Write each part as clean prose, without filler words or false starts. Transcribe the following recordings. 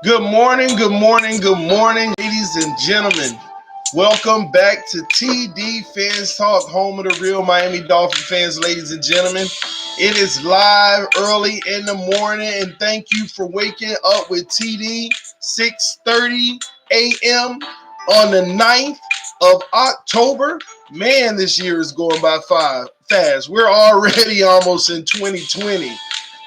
Good morning, good morning, good morning, ladies and gentlemen. Welcome back to TD Fans Talk, home of the real Miami Dolphin fans, ladies and gentlemen. It is live early in the morning, and thank you for waking up with TD 6:30 a.m. on the 9th of October. Man, this year is going by fast. We're already almost in 2020.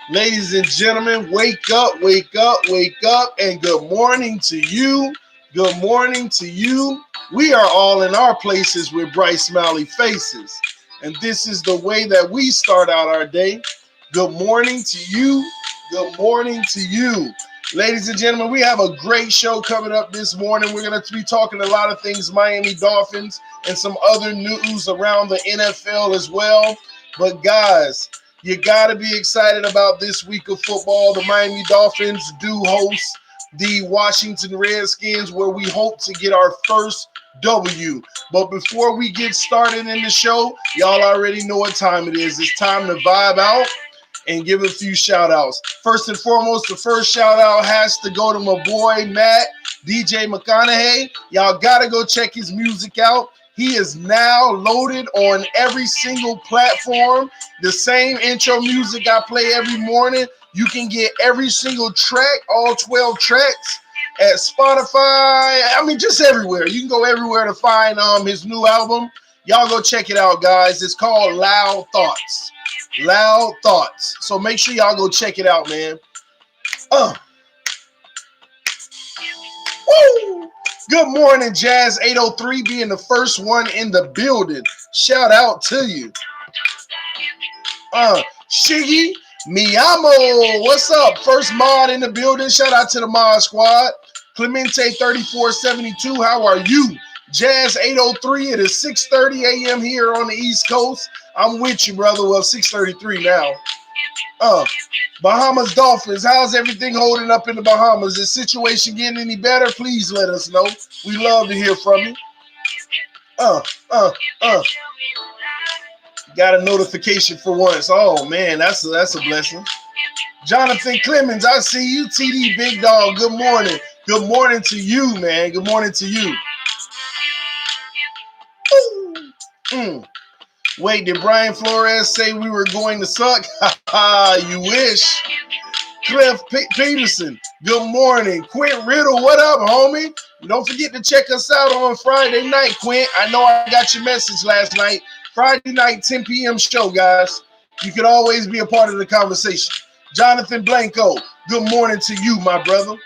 Ladies and gentlemen, wake up, wake up, wake up, and good morning to you. Good morning to you. We are all in our places with bright, smiley faces. And this is the way that we start out our day. Good morning to you. Good morning to you. Ladies and gentlemen, we have a great show coming up this morning. We're going to be talking a lot of things Miami Dolphins and some other news around the NFL as well. But guys, you got to be excited about this week of football. The Miami Dolphins do host the Washington Redskins, where we hope to get our first W. But before we get started in the show, y'all already know what time it is. It's time to vibe out and give a few shout outs. First and foremost, the first shout out has to go to my boy Matt, DJ McConaughey. Y'all got to go check his music out. He is now loaded on every single platform. The same intro music I play every morning. You can get every single track, all 12 tracks, at Spotify. I mean, just everywhere. You can go everywhere to find his new album. Y'all go check it out, guys. It's called Loud Thoughts. Loud Thoughts. So make sure y'all go check it out, man. Woo! Good morning, Jazz 803 being the first one in the building. Shout out to you. Shiggy Miyamo, what's up? First mod in the building. Shout out to the mod squad. Clemente 3472, how are you? Jazz 803, it is 6:30 a.m. here on the East Coast. I'm with you, brother. Well, 6:33 now. Bahamas Dolphins, how's everything holding up in the Bahamas? Is the situation getting any better? Please let us know. We love to hear from you. Got a notification for once. Oh man, that's a blessing. Jonathan Clemens, I see you. TD Big Dog, good morning. Good morning to you, man. Good morning to you. Wait, did Brian Flores say we were going to suck? You wish. Cliff Peterson, good morning. Quint Riddle, what up, homie? Don't forget to check us out on Friday night, Quint. I know I got your message last night. Friday night, 10 p.m. show, guys. You can always be a part of the conversation. Jonathan Blanco, good morning to you, my brother.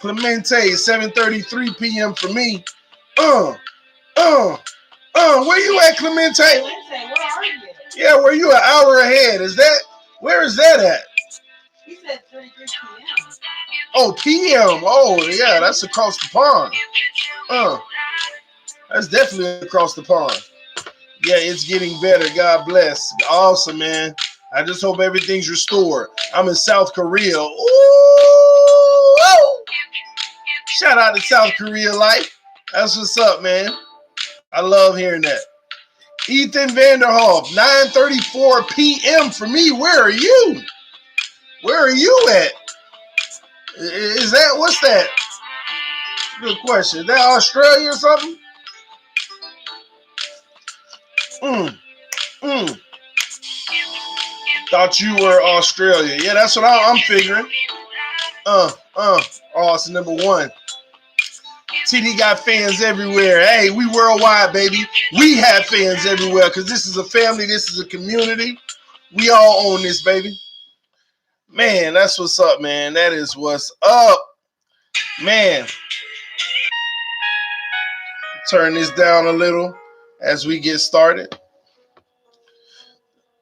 Clemente, 7:33 p.m. for me. Where you at, Clemente? Where are you? Yeah, where you an hour ahead? Where is that at? He said 33 p.m. Oh, p.m. Oh, yeah, that's across the pond. That's definitely across the pond. Yeah, it's getting better. God bless. Awesome, man. I just hope everything's restored. I'm in South Korea. Ooh! Shout out to South Korea life. That's what's up, man. I love hearing that. Ethan Vanderhoff, 9:34 p.m. for me. Where are you? Where are you at? What's that? Good question. Is that Australia or something? Thought you were Australia. Yeah, that's what I'm figuring. It's number one. TD got fans everywhere. Hey, we worldwide, baby. We have fans everywhere because this is a family. This is a community. We all own this, baby. Man, that's what's up, man. That is what's up. Man. Turn this down a little as we get started.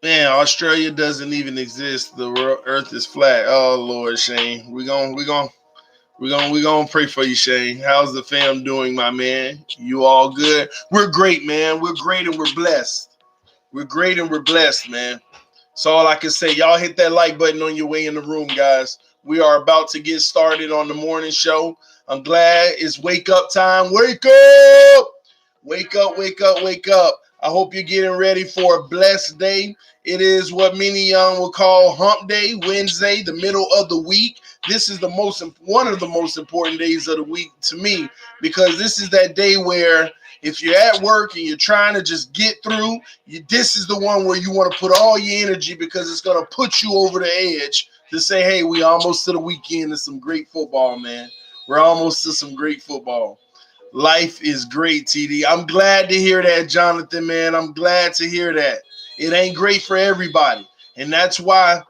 Man, Australia doesn't even exist. The earth is flat. Oh Lord, Shane. We're gonna pray for you, Shane. How's the fam doing, my man? You all good? We're great, man. We're great and we're blessed. We're great and we're blessed, man. That's all I can say. Y'all hit that like button on your way in the room, guys. We are about to get started on the morning show. I'm glad it's wake up time. Wake up! Wake up, wake up, wake up. I hope you're getting ready for a blessed day. It is what many will call Hump Day, Wednesday, the middle of the week. This is one of the most important days of the week to me, because this is that day where if you're at work and you're trying to just get through, this is the one where you want to put all your energy, because it's going to put you over the edge to say, hey, we almost to the weekend of some great football, man. We're almost to some great football. Life is great, TD. I'm glad to hear that, Jonathan, man. I'm glad to hear that. It ain't great for everybody. And that's why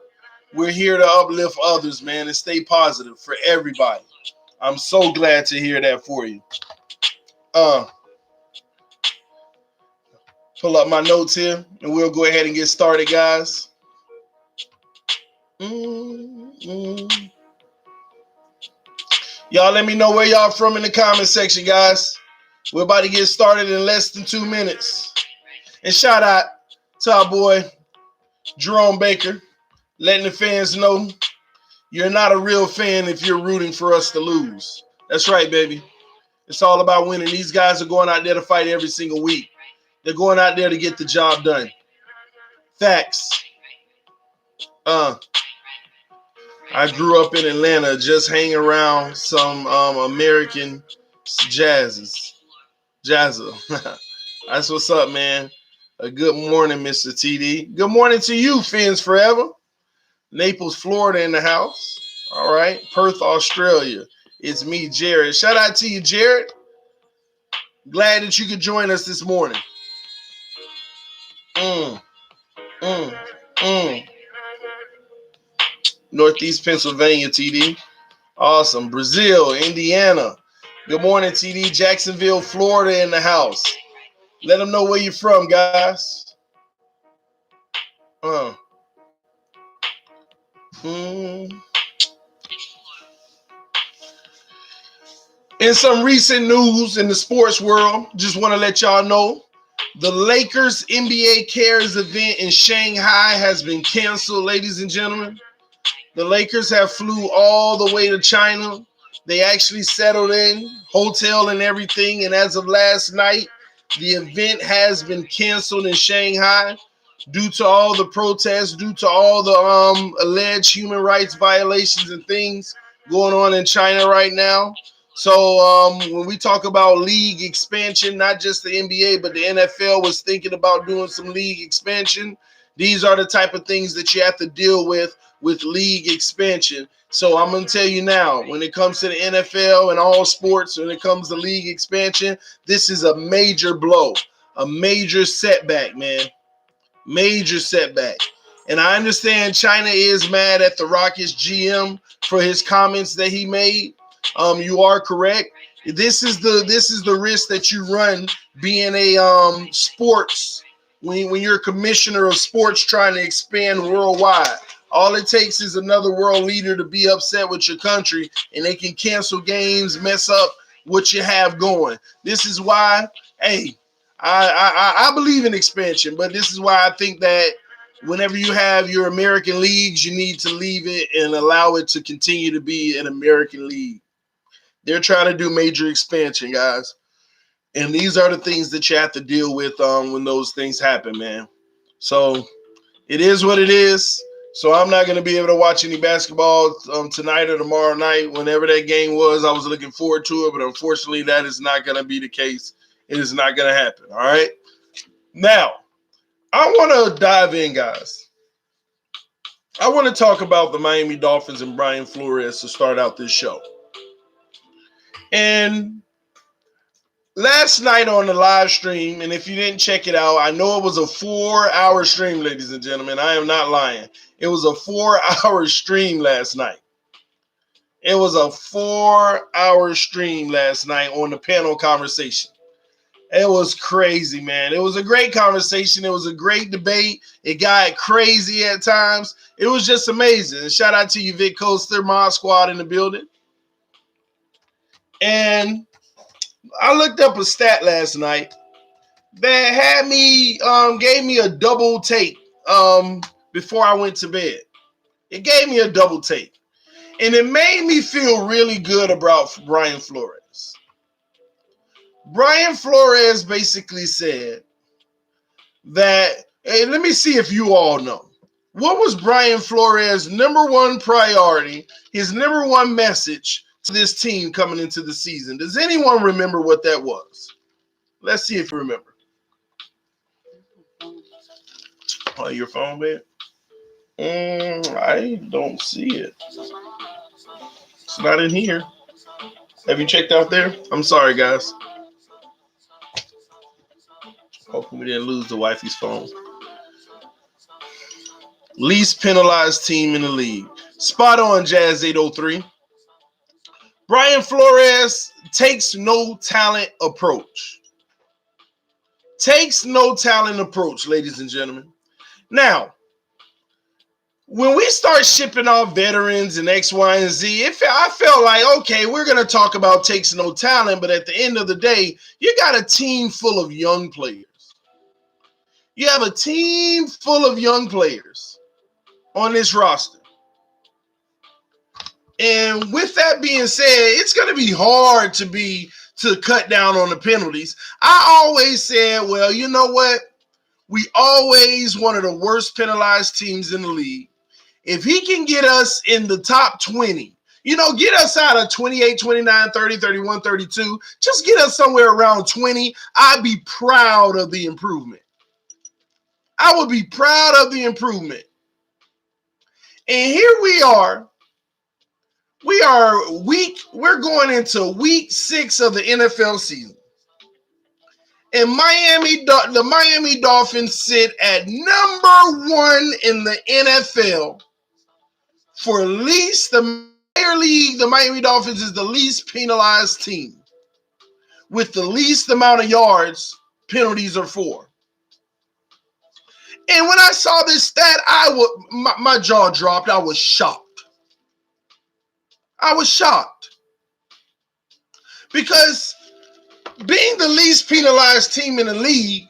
we're here to uplift others, man, and stay positive for everybody. I'm so glad to hear that for you. Pull up my notes here, and we'll go ahead and get started, guys. Y'all let me know where y'all from in the comment section, guys. We're about to get started in less than 2 minutes. And shout out to our boy, Jerome Baker, letting the fans know you're not a real fan if you're rooting for us to lose. That's right, baby. It's all about winning. These guys are going out there to fight every single week. They're going out there to get the job done. Facts. I grew up in Atlanta, just hanging around some American jazzer. That's what's up, man. A good morning, Mr. TD. Good morning to you, Fins Forever. Naples, Florida in the house. All right. Perth, Australia. It's me, Jared. Shout out to you, Jared. Glad that you could join us this morning. Northeast Pennsylvania, TD. Awesome. Brazil, Indiana. Good morning, TD. Jacksonville, Florida in the house. Let them know where you're from, guys. In some recent news in the sports world, just want to let y'all know the Lakers NBA Cares event in Shanghai has been canceled, ladies and gentlemen. The Lakers have flew all the way to China. They actually settled in, hotel and everything, and as of last night, the event has been canceled in Shanghai due to all the protests, due to all the alleged human rights violations and things going on in China right now. So when we talk about league expansion, not just the NBA, but the NFL was thinking about doing some league expansion. These are the type of things that you have to deal with league expansion. So I'm going to tell you now, when it comes to the NFL and all sports, when it comes to league expansion, this is a major blow, a major setback, man. Major setback. And I understand China is mad at the Rockets GM for his comments that he made. You are correct. This is the risk that you run being a sports when you're a commissioner of sports trying to expand worldwide. All it takes is another world leader to be upset with your country, and they can cancel games, mess up what you have going. This is why, hey, I believe in expansion, but this is why I think that whenever you have your American leagues, you need to leave it and allow it to continue to be an American league. They're trying to do major expansion, guys. And these are the things that you have to deal with when those things happen, man. So it is what it is. So I'm not going to be able to watch any basketball tonight or tomorrow night. Whenever that game was, I was looking forward to it. But unfortunately, that is not going to be the case. It is not going to happen. All right. Now, I want to dive in, guys. I want to talk about the Miami Dolphins and Brian Flores to start out this show. And last night on the live stream, and if you didn't check it out, I know it was a 4-hour stream, ladies and gentlemen. I am not lying. It was a 4-hour stream last night. It was a 4-hour stream last night on the panel conversation. It was crazy, man. It was a great conversation. It was a great debate. It got crazy at times. It was just amazing. And shout out to you, Vic Coaster, Mod Squad in the building. And I looked up a stat last night that had me, gave me a double take before I went to bed. It gave me a double take. And it made me feel really good about Brian Flores. Brian Flores basically said that Hey, let me see if you all know. What was Brian Flores' number one priority, his number one message to this team coming into the season? Does anyone remember what that was? Let's see if you remember. Oh, your phone, man? I don't see it. It's not in here. Have you checked out there? I'm sorry, guys. Hoping we didn't lose the wifey's phone. Least penalized team in the league. Spot on, Jazz 803. Brian Flores takes no talent approach. Takes no talent approach, ladies and gentlemen. Now, when we start shipping off veterans and X, Y, and Z, I felt like, okay, we're going to talk about takes no talent, but at the end of the day, you got a team full of young players. You have a team full of young players on this roster. And with that being said, it's going to be hard to cut down on the penalties. I always said, well, you know what? We always one of the worst penalized teams in the league. If he can get us in the top 20, get us out of 28, 29, 30, 31, 32, just get us somewhere around 20, I'd be proud of the improvement. I would be proud of the improvement. And here we are. We're going into week 6 of the NFL season. And the Miami Dolphins sit at number 1 in the NFL for least the entire league. The Miami Dolphins is the least penalized team with the least amount of yards penalties are for. And when I saw this stat, my jaw dropped. I was shocked. Because being the least penalized team in the league,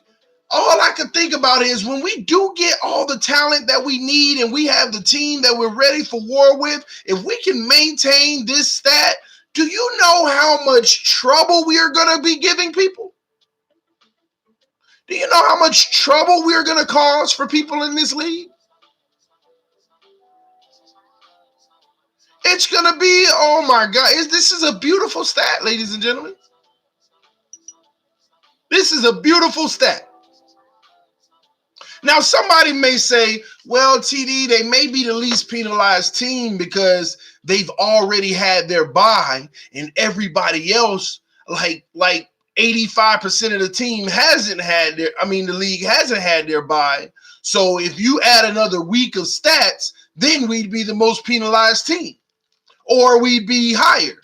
all I could think about is when we do get all the talent that we need and we have the team that we're ready for war with, if we can maintain this stat, do you know how much trouble we are going to be giving people? Do you know how much trouble we are going to cause for people in this league? It's going to be, oh my God, this is a beautiful stat, ladies and gentlemen. This is a beautiful stat. Now, somebody may say, well, TD, they may be the least penalized team because they've already had their bye and everybody else, like 85% of the team the league hasn't had their bye. So if you add another week of stats, then we'd be the most penalized team or we'd be higher.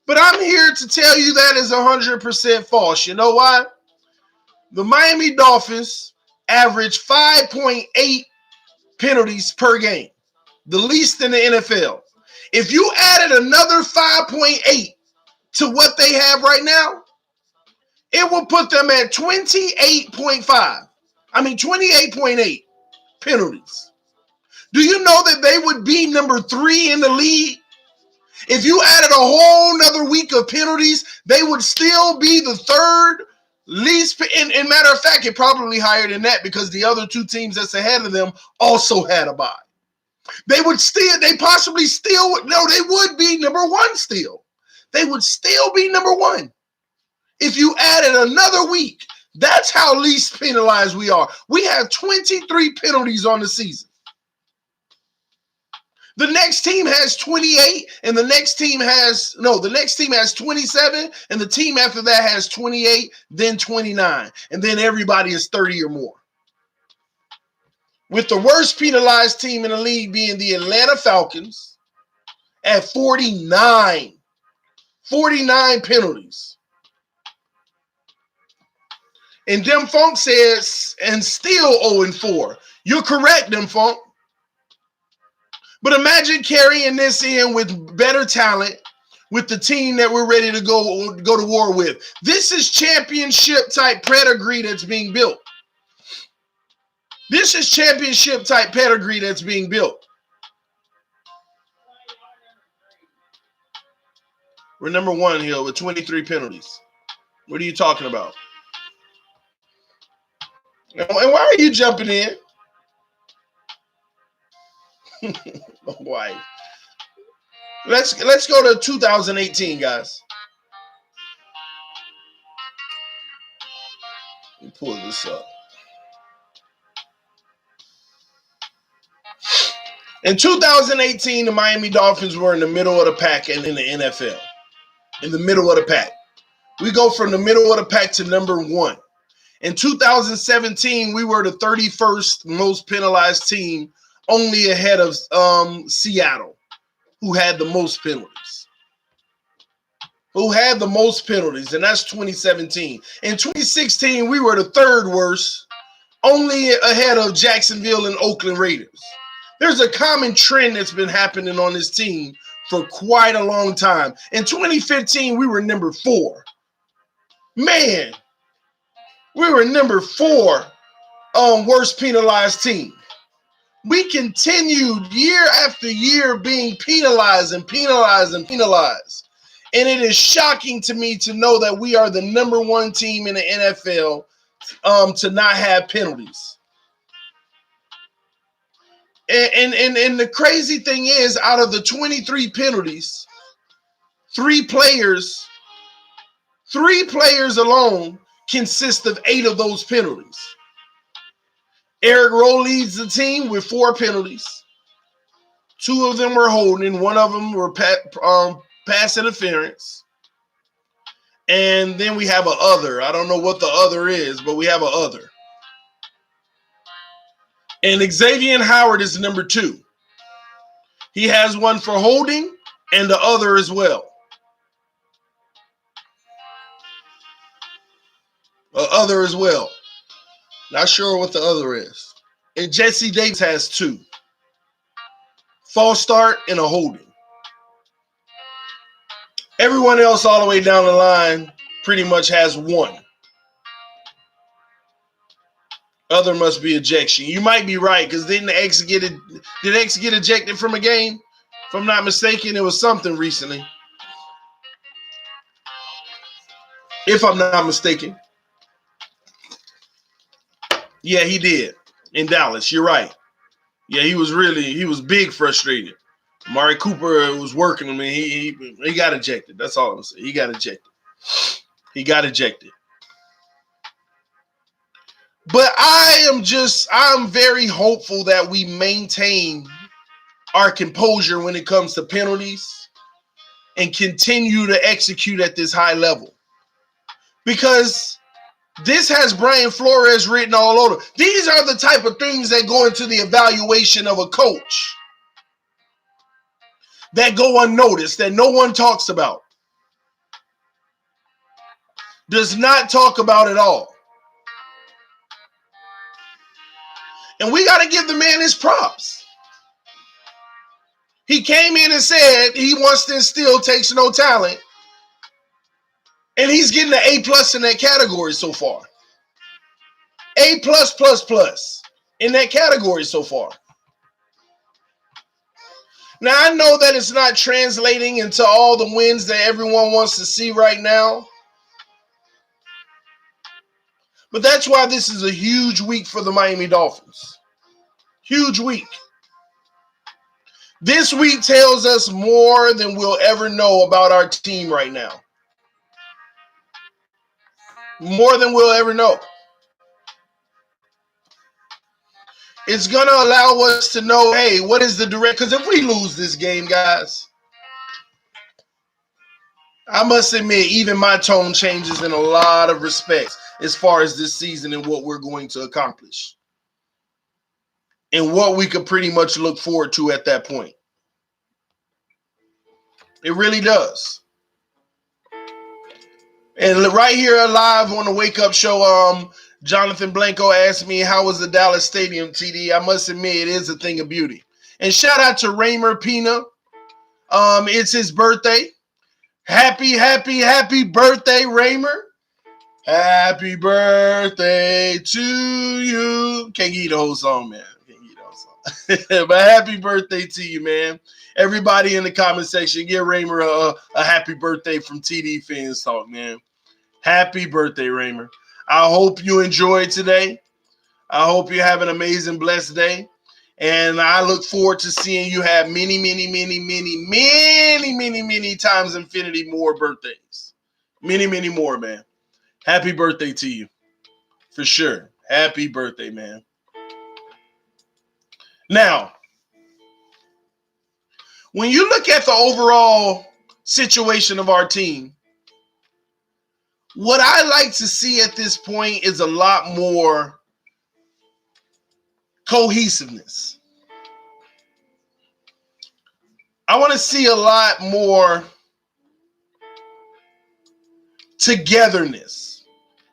But I'm here to tell you that is 100% false. You know why? The Miami Dolphins average 5.8 penalties per game, the least in the NFL. If you added another 5.8 to what they have right now, it will put them at 28.8 penalties. Do you know that they would be number 3 in the league? If you added a whole nother week of penalties, they would still be the 3rd least. In matter of fact, it probably higher than that because the other 2 teams that's ahead of them also had a bye. They would be number 1 still. They would still be number 1 if you added another week. That's how least penalized we are. We have 23 penalties on the season. The next team has 28, and the next team has 27, and the team after that has 28, then 29, and then everybody is 30 or more. With the worst penalized team in the league being the Atlanta Falcons at 49. 49 penalties. And Dem Funk says, and still 0-4. You're correct, Dem Funk. But imagine carrying this in with better talent, with the team that we're ready to go to war with. This is championship type pedigree that's being built. This is championship type pedigree that's being built. We're number 1 here with 23 penalties. What are you talking about? And why are you jumping in? Why? Let's go to 2018, guys. Let me pull this up. In 2018, the Miami Dolphins were in the middle of the pack in the NFL. In the middle of the pack. We go from the middle of the pack to number 1. In 2017, we were the 31st most penalized team, only ahead of Seattle, who had the most penalties. And that's 2017. In 2016, we were the 3rd worst, only ahead of Jacksonville and Oakland Raiders. There's a common trend that's been happening on this team for quite a long time. In 2015, we were number 4. Man, we were number 4 worst penalized team. We continued year after year being penalized. And it is shocking to me to know that we are the number 1 team in the NFL to not have penalties. And the crazy thing is, out of the 23 penalties, 3 players alone consist of 8 of those penalties. Eric Rowe leads the team with 4 penalties. 2 of them were holding. 1 of them were pass interference. And then we have a other. I don't know what the other is, but we have a other. And Xavier Howard is number 2. He has 1 for holding and the other as well. Other as well. Not sure what the other is. And Jesse Davis has 2. False start and a holding. Everyone else all the way down the line pretty much has 1. Other must be ejection. You might be right, because did X get ejected from a game? If I'm not mistaken, it was something recently. If I'm not mistaken. Yeah, he did. In Dallas. You're right. Yeah, he was big frustrated. Amari Cooper was working him, and he got ejected. That's all I'm saying. He got ejected. But I'm very hopeful that we maintain our composure when it comes to penalties and continue to execute at this high level. Because this has Brian Flores written all over. These are the type of things that go into the evaluation of a coach, that go unnoticed, that no one talks about. Does not talk about at all. And we got to give the man his props. He came in and said he wants to instill takes no talent. And he's getting an A+ in that category so far. A+++ in that category so far. Now, I know that it's not translating into all the wins that everyone wants to see right now. But that's why this is a huge week for the Miami Dolphins. Huge week. This week tells us more than we'll ever know about our team right now. More than we'll ever know. It's going to allow us to know, hey, what is the direct? Because if we lose this game, guys, I must admit, even my tone changes in a lot of respects as far as this season and what we're going to accomplish. And what we could pretty much look forward to at that point. It really does. And right here live on the Wake Up Show, Jonathan Blanco asked me, how was the Dallas Stadium, TD? I must admit, it is a thing of beauty. And shout out to Raymer Pina. It's his birthday. Happy birthday, Raymer. Happy birthday to you. Can't get the whole song, man. But happy birthday to you, man. Everybody in the comment section, give Raymer a happy birthday from TD Fans Talk, man. Happy birthday, Raymer. I hope you enjoyed today. I hope you have an amazing, blessed day. And I look forward to seeing you have many, many, many, many, many, many, many times infinity more birthdays. Many, many more, man. Happy birthday to you. For sure. Happy birthday, man. Now, when you look at the overall situation of our team, what I like to see at this point is a lot more cohesiveness. I want to see a lot more togetherness.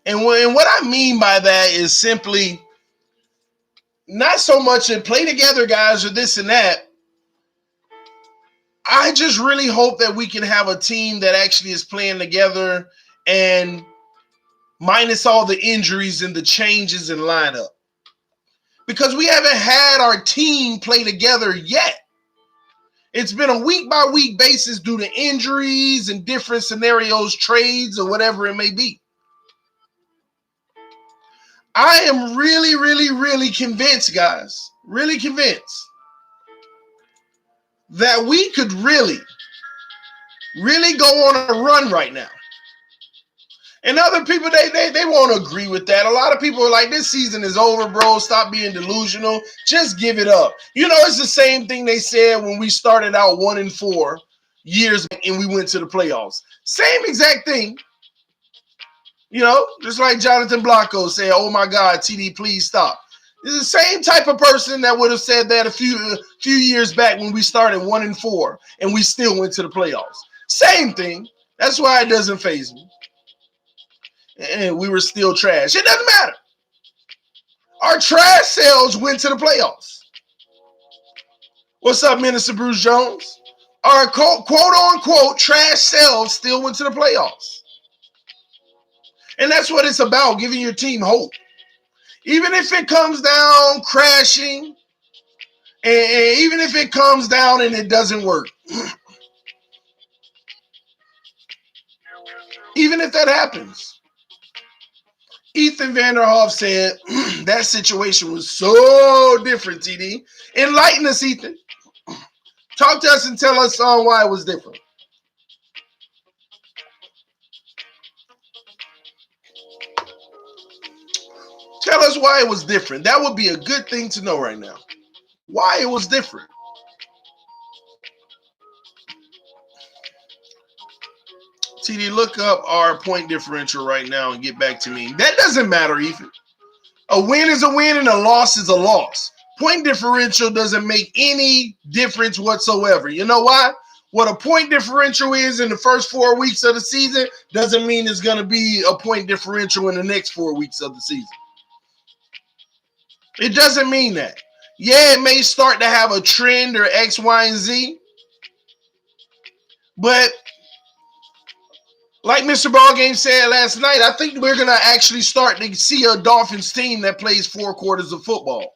And what I mean by that is simply not so much a play together, guys, or this and that. I just really hope that we can have a team that actually is playing together and minus all the injuries and the changes in lineup. Because we haven't had our team play together yet. It's been a week by week basis due to injuries and different scenarios, trades, or whatever it may be. I am really, really, really convinced, guys, really convinced that we could really, really go on a run right now. And other people, they won't agree with that. A lot of people are like, this season is over, bro. Stop being delusional. Just give it up. You know, it's the same thing they said when we started out 1-4 years back and we went to the playoffs. Same exact thing. You know, just like Jonathan Blanco said, oh my God, TD, please stop. It's the same type of person that would have said that a few years back when we started 1-4 and we still went to the playoffs. Same thing. That's why it doesn't faze me. And we were still trash. It doesn't matter. Our trash sales went to the playoffs. What's up, Minister Bruce Jones? Our quote-unquote trash sales still went to the playoffs. And that's what it's about, giving your team hope. Even if it comes down crashing, and even if it comes down and it doesn't work. Even if that happens. Ethan Vanderhoff said that situation was so different, TD. Enlighten us, Ethan. Talk to us and tell us why it was different. Tell us why it was different. That would be a good thing to know right now. Why it was different. TD, look up our point differential right now and get back to me. That doesn't matter, Ethan. A win is a win and a loss is a loss. Point differential doesn't make any difference whatsoever. You know why? What a point differential is in the first 4 weeks of the season doesn't mean it's going to be a point differential in the next 4 weeks of the season. It doesn't mean that. Yeah, it may start to have a trend or X, Y, and Z. But like Mr. Ballgame said last night, I think we're going to actually start to see a Dolphins team that plays 4 quarters of football.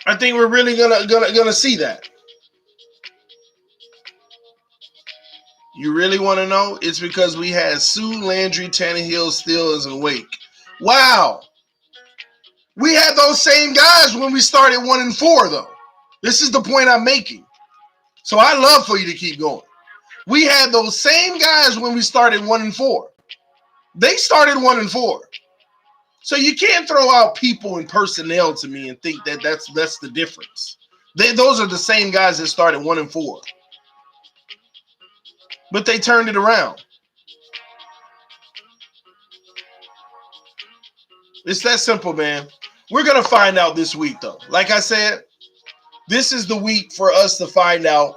I think we're really gonna see that. You really want to know? It's because we had Sue, Landry, Tannehill, Stills, and Wake. Wow. We had those same guys when we started 1-4, though. This is the point I'm making. So I love for you to keep going. We had those same guys when we started 1-4. They started 1-4. So you can't throw out people and personnel to me and think that that's the difference. Those are the same guys that started 1-4. But they turned it around. It's that simple, man. We're going to find out this week, though. Like I said, this is the week for us to find out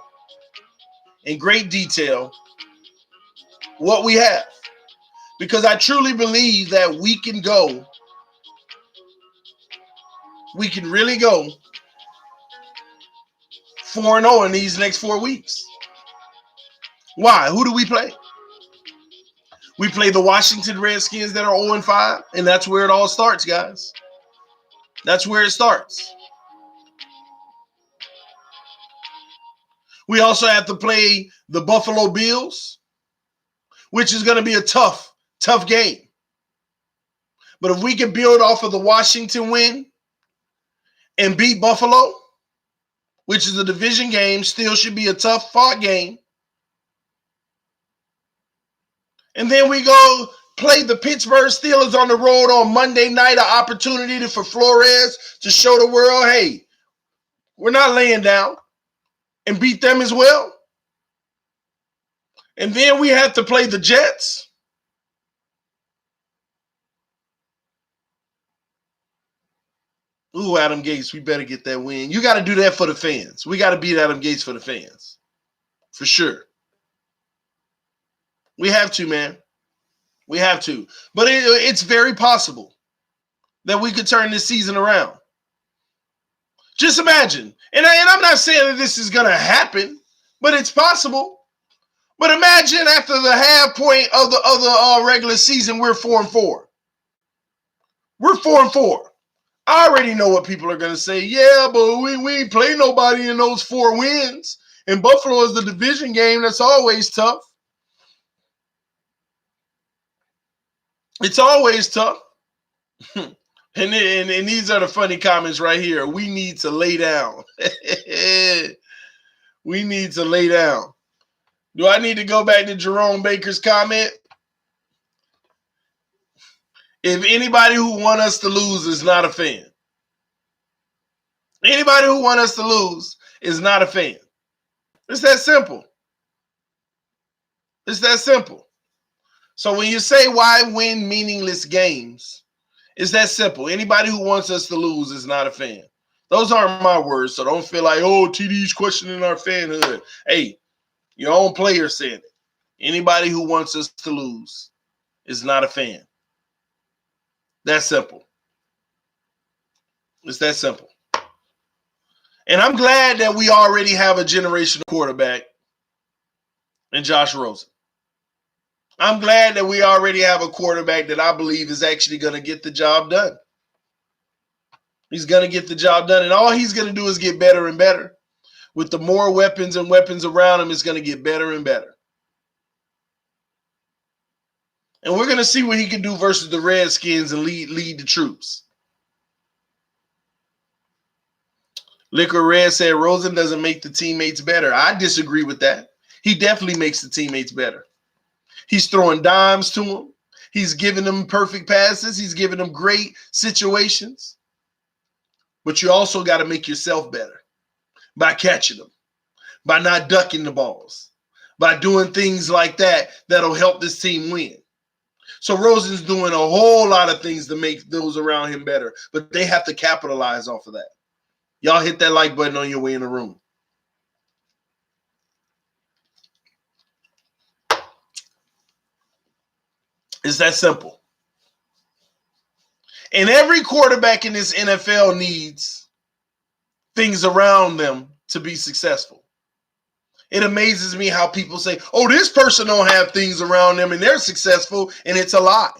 in great detail what we have. Because I truly believe that we can go. We can really go 4-0 in these next 4 weeks. Why? Who do we play? We play the Washington Redskins that are 0-5, and that's where it all starts, guys. That's where it starts. We also have to play the Buffalo Bills, which is going to be a tough game. But if we can build off of the Washington win and beat Buffalo, which is a division game, still should be a tough fought game. And then we go play the Pittsburgh Steelers on the road on Monday night, an opportunity for Flores to show the world, hey, we're not laying down, and beat them as well. And then we have to play the Jets. Ooh, Adam Gates, we better get that win. You got to do that for the fans. We got to beat Adam Gates for the fans. For sure. We have to, man. We have to. But it's very possible that we could turn this season around. Just imagine. And I'm not saying that this is going to happen, but it's possible. But imagine after the half point of the regular season, we're 4-4. We're 4-4. I already know what people are going to say. Yeah, but we ain't play nobody in those 4 wins. And Buffalo is the division game. That's always tough. It's always tough. and these are the funny comments right here. We need to lay down. We need to lay down. Do I need to go back to Jerome Baker's comment? If anybody who wants us to lose is not a fan. Anybody who wants us to lose is not a fan. It's that simple. It's that simple. So when you say why win meaningless games, it's that simple. Anybody who wants us to lose is not a fan. Those aren't my words, so don't feel like, oh, TD's questioning our fanhood. Hey, your own player said it. Anybody who wants us to lose is not a fan. That's simple. It's that simple. And I'm glad that we already have a generational quarterback in Josh Rosen. I'm glad that we already have a quarterback that I believe is actually going to get the job done. He's going to get the job done, and all he's going to do is get better and better. With the more weapons and weapons around him, it's going to get better and better. And we're going to see what he can do versus the Redskins and lead the troops. Liquor Red said Rosen doesn't make the teammates better. I disagree with that. He definitely makes the teammates better. He's throwing dimes to them. He's giving them perfect passes. He's giving them great situations. But you also got to make yourself better by catching them, by not ducking the balls, by doing things like that that'll help this team win. So Rosen's doing a whole lot of things to make those around him better, but they have to capitalize off of that. Y'all hit that like button on your way in the room. It's that simple. And every quarterback in this NFL needs things around them to be successful. It amazes me how people say, oh, this person don't have things around them and they're successful, and it's a lie.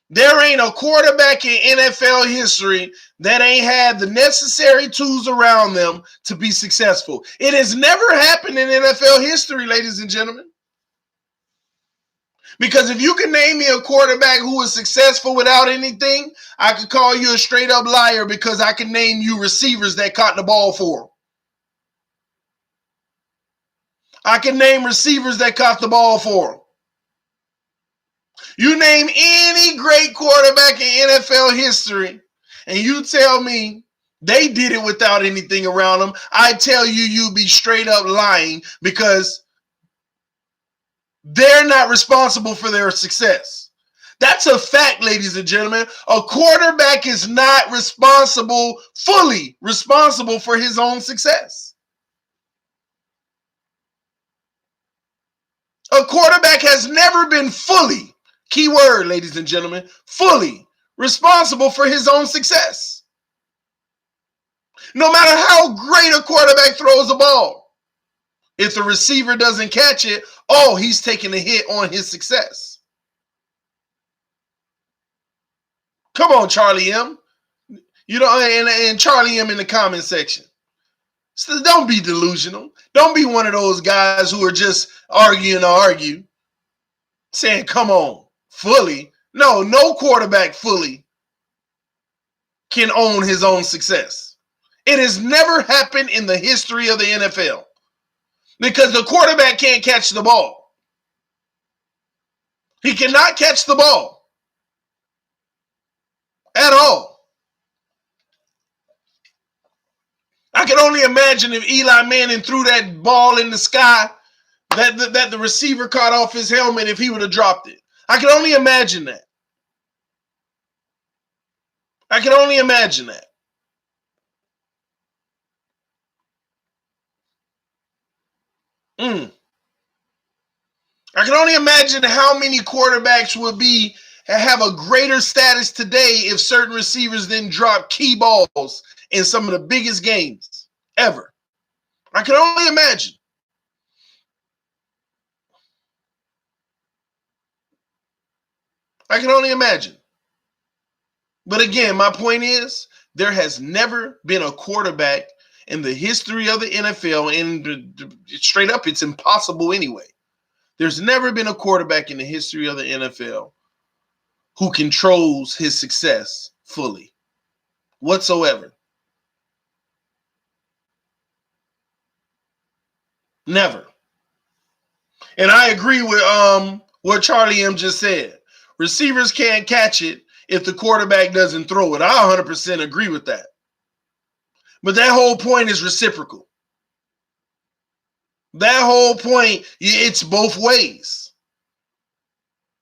There ain't a quarterback in NFL history that ain't had the necessary tools around them to be successful. It has never happened in NFL history, ladies and gentlemen. Because if you can name me a quarterback who was successful without anything, I could call you a straight up liar because I can name you receivers that caught the ball for him. I can name receivers that caught the ball for him. You name any great quarterback in NFL history, and you tell me they did it without anything around them, I tell you, you'd be straight up lying because they're not responsible for their success. That's a fact, ladies and gentlemen. A quarterback is not fully responsible for his own success. A quarterback has never been fully, key word, ladies and gentlemen, fully responsible for his own success. No matter how great a quarterback throws the ball, if the receiver doesn't catch it, oh, he's taking a hit on his success. Come on, Charlie M. You know, and Charlie M in the comment section. So don't be delusional. Don't be one of those guys who are just arguing to argue, saying, come on, fully. No quarterback fully can own his own success. It has never happened in the history of the NFL because the quarterback can't catch the ball. He cannot catch the ball at all. I can only imagine if Eli Manning threw that ball in the sky that the receiver caught off his helmet if he would have dropped it. I can only imagine that. I can only imagine that. I can only imagine how many quarterbacks would be have a greater status today if certain receivers didn't drop key balls in some of the biggest games ever. I can only imagine. I can only imagine. But again, my point is there has never been a quarterback in the history of the NFL, and straight up, it's impossible anyway. There's never been a quarterback in the history of the NFL who controls his success fully, whatsoever. Never. And I agree with what Charlie M just said. Receivers can't catch it if the quarterback doesn't throw it. I 100% agree with that. But that whole point is reciprocal. That whole point, it's both ways.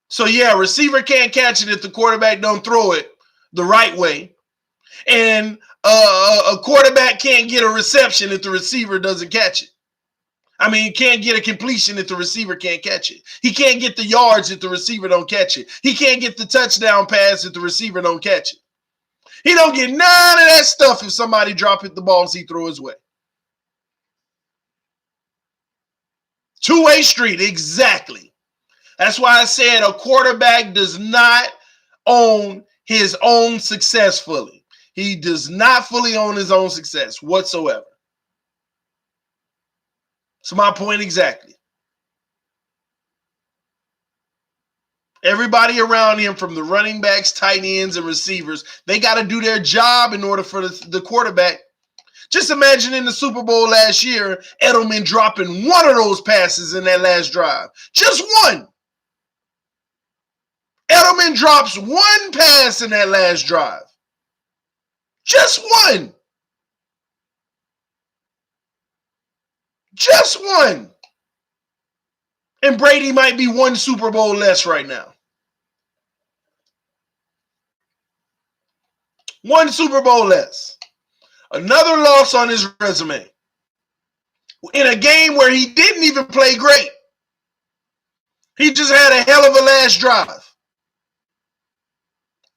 So yeah, receiver can't catch it if the quarterback don't throw it the right way. And a quarterback can't get a reception if the receiver doesn't catch it. I mean, he can't get a completion if the receiver can't catch it. He can't get the yards if the receiver don't catch it. He can't get the touchdown pass if the receiver don't catch it. He don't get none of that stuff if somebody drop it the balls he throw his way. Two-way street, exactly. That's why I said a quarterback does not own his own success fully. He does not fully own his own success whatsoever. That's my point exactly. Everybody around him, from the running backs, tight ends, and receivers, they got to do their job in order for the quarterback. Just imagine in the Super Bowl last year, Edelman dropping one of those passes in that last drive. Just one. Edelman drops one pass in that last drive. Just one. Just one. And Brady might be one Super Bowl less right now. One Super Bowl less. Another loss on his resume. In a game where he didn't even play great. He just had a hell of a last drive.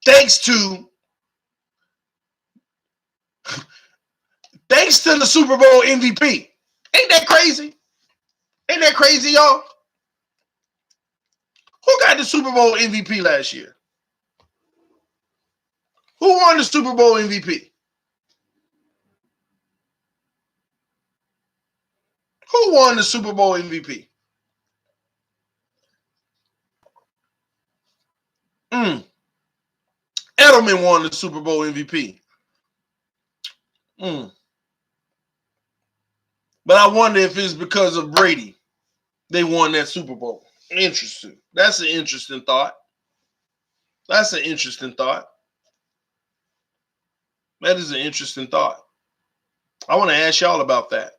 Thanks to the Super Bowl MVP. Ain't that crazy? Ain't that crazy, y'all? Who got the Super Bowl MVP last year? Who won the Super Bowl MVP? Who won the Super Bowl MVP? Edelman won the Super Bowl MVP. But I wonder if it's because of Brady they won that Super Bowl. Interesting. That's an interesting thought. That's an interesting thought. That is an interesting thought. I want to ask y'all about that.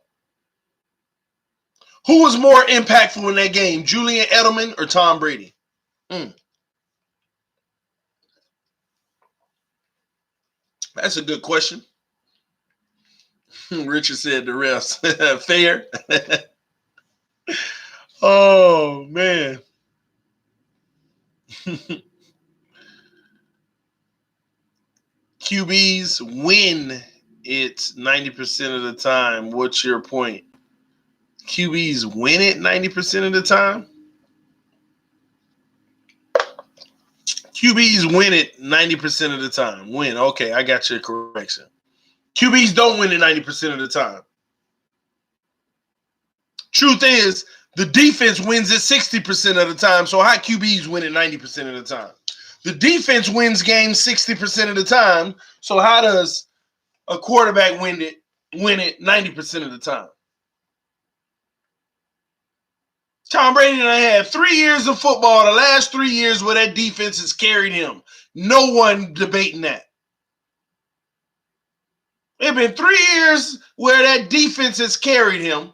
Who was more impactful in that game, Julian Edelman or Tom Brady? That's a good question. Richard said the rest. Fair. Oh, man. QBs win it 90% of the time. What's your point? QBs win it 90% of the time? QBs win it 90% of the time. Win. Okay, I got your correction. QBs don't win it 90% of the time. Truth is, the defense wins it 60% of the time. So how QBs win it 90% of the time? The defense wins games 60% of the time. So how does a quarterback win it 90% of the time? Tom Brady and I had 3 years of football, the last 3 years where that defense has carried him. No one debating that. It's been 3 years where that defense has carried him.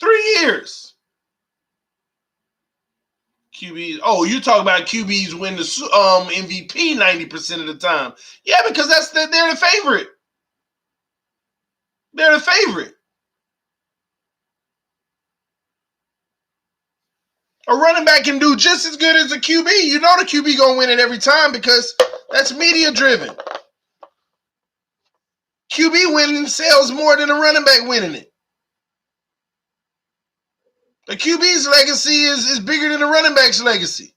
3 years. QBs. Oh, you talk about QBs win the MVP 90% of the time. Yeah, because they're the favorite. They're the favorite. A running back can do just as good as a QB. You know the QB gonna win it every time because that's media driven. QB winning sells more than a running back winning it. The QB's legacy is bigger than the running back's legacy.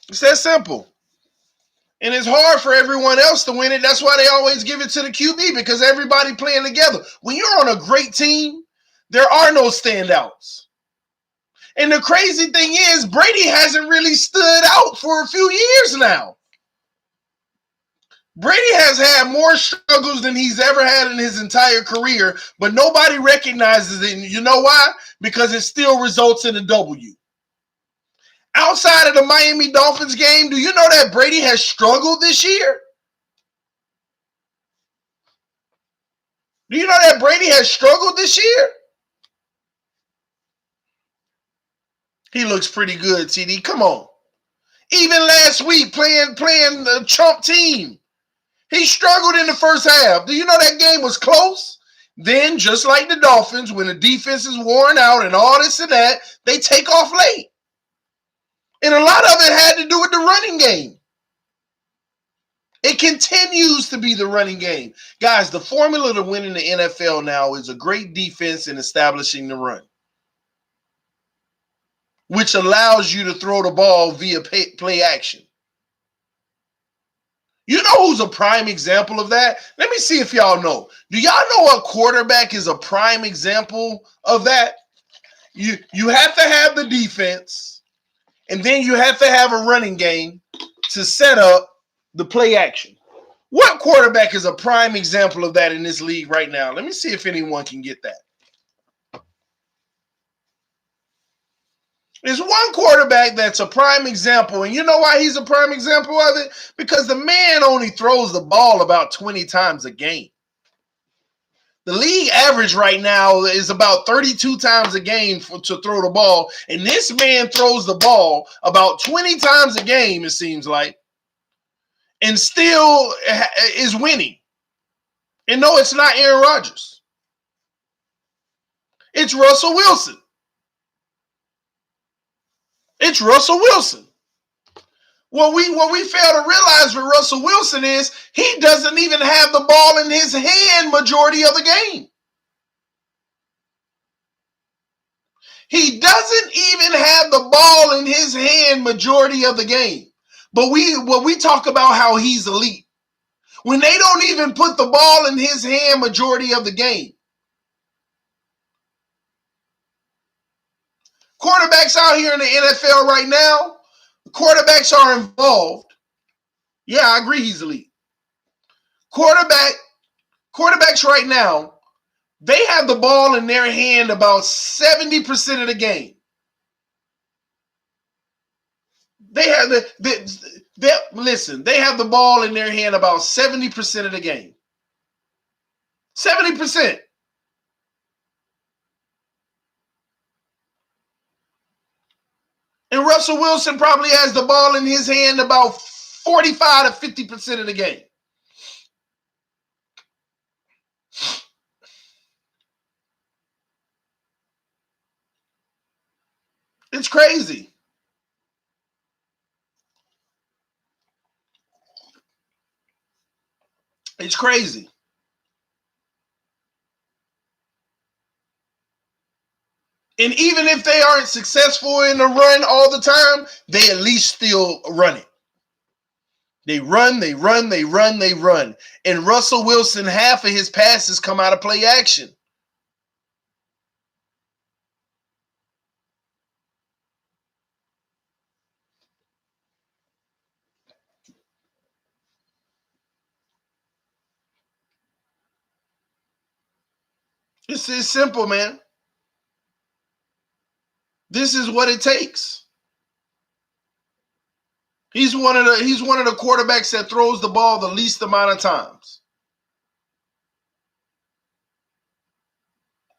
It's that simple. And it's hard for everyone else to win it. That's why they always give it to the QB, because everybody playing together. When you're on a great team, there are no standouts. And the crazy thing is, Brady hasn't really stood out for a few years now. Brady has had more struggles than he's ever had in his entire career, but nobody recognizes it. And you know why? Because it still results in a W. Outside of the Miami Dolphins game, do you know that Brady has struggled this year? Do you know that Brady has struggled this year? He looks pretty good, TD. Come on. Even last week, playing the Trump team, he struggled in the first half. Do you know that game was close? Then, just like the Dolphins, when the defense is worn out and all this and that, they take off late. And a lot of it had to do with the running game. It continues to be the running game. Guys, the formula to winning the NFL now is a great defense and establishing the run, which allows you to throw the ball via play action. You know who's a prime example of that? Let me see if y'all know. Do y'all know a quarterback is a prime example of that? You have to have the defense, and then you have to have a running game to set up the play action. What quarterback is a prime example of that in this league right now? Let me see if anyone can get that. There's one quarterback that's a prime example, and you know why he's a prime example of it? Because the man only throws the ball about 20 times a game. The league average right now is about 32 times a game to throw the ball, and this man throws the ball about 20 times a game, it seems like, and still is winning. And no, it's not Aaron Rodgers. It's Russell Wilson. It's Russell Wilson. What we fail to realize with Russell Wilson is he doesn't even have the ball in his hand majority of the game. He doesn't even have the ball in his hand majority of the game. But we talk about how he's elite, when they don't even put the ball in his hand majority of the game. Quarterbacks out here in the NFL right now, quarterbacks are involved. Yeah, I agree he's elite. Quarterbacks right now, they have the ball in their hand about 70% of the game. They have they have the ball in their hand about 70% of the game. 70%. And Russell Wilson probably has the ball in his hand about 45 to 50% of the game. It's crazy. It's crazy. And even if they aren't successful in the run all the time, they at least still run it. They run. And Russell Wilson, half of his passes come out of play action. It's simple, man. This is what it takes. He's one of the quarterbacks that throws the ball the least amount of times.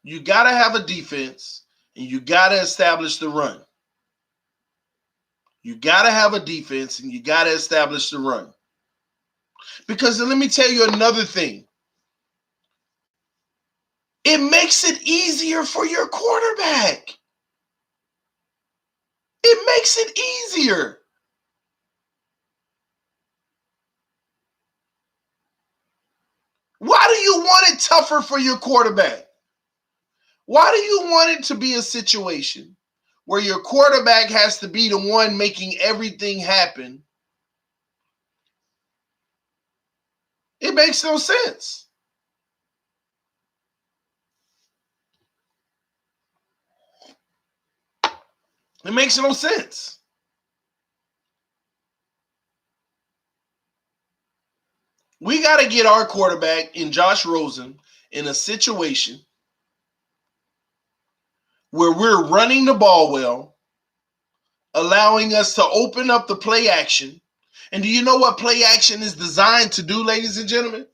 You got to have a defense, and you got to establish the run. You got to have a defense, and you got to establish the run. Because let me tell you another thing. It makes it easier for your quarterback. It makes it easier. Why do you want it tougher for your quarterback? Why do you want it to be a situation where your quarterback has to be the one making everything happen? It makes no sense. It makes no sense. We got to get our quarterback in Josh Rosen in a situation where we're running the ball well, allowing us to open up the play action. And do you know what play action is designed to do, ladies and gentlemen?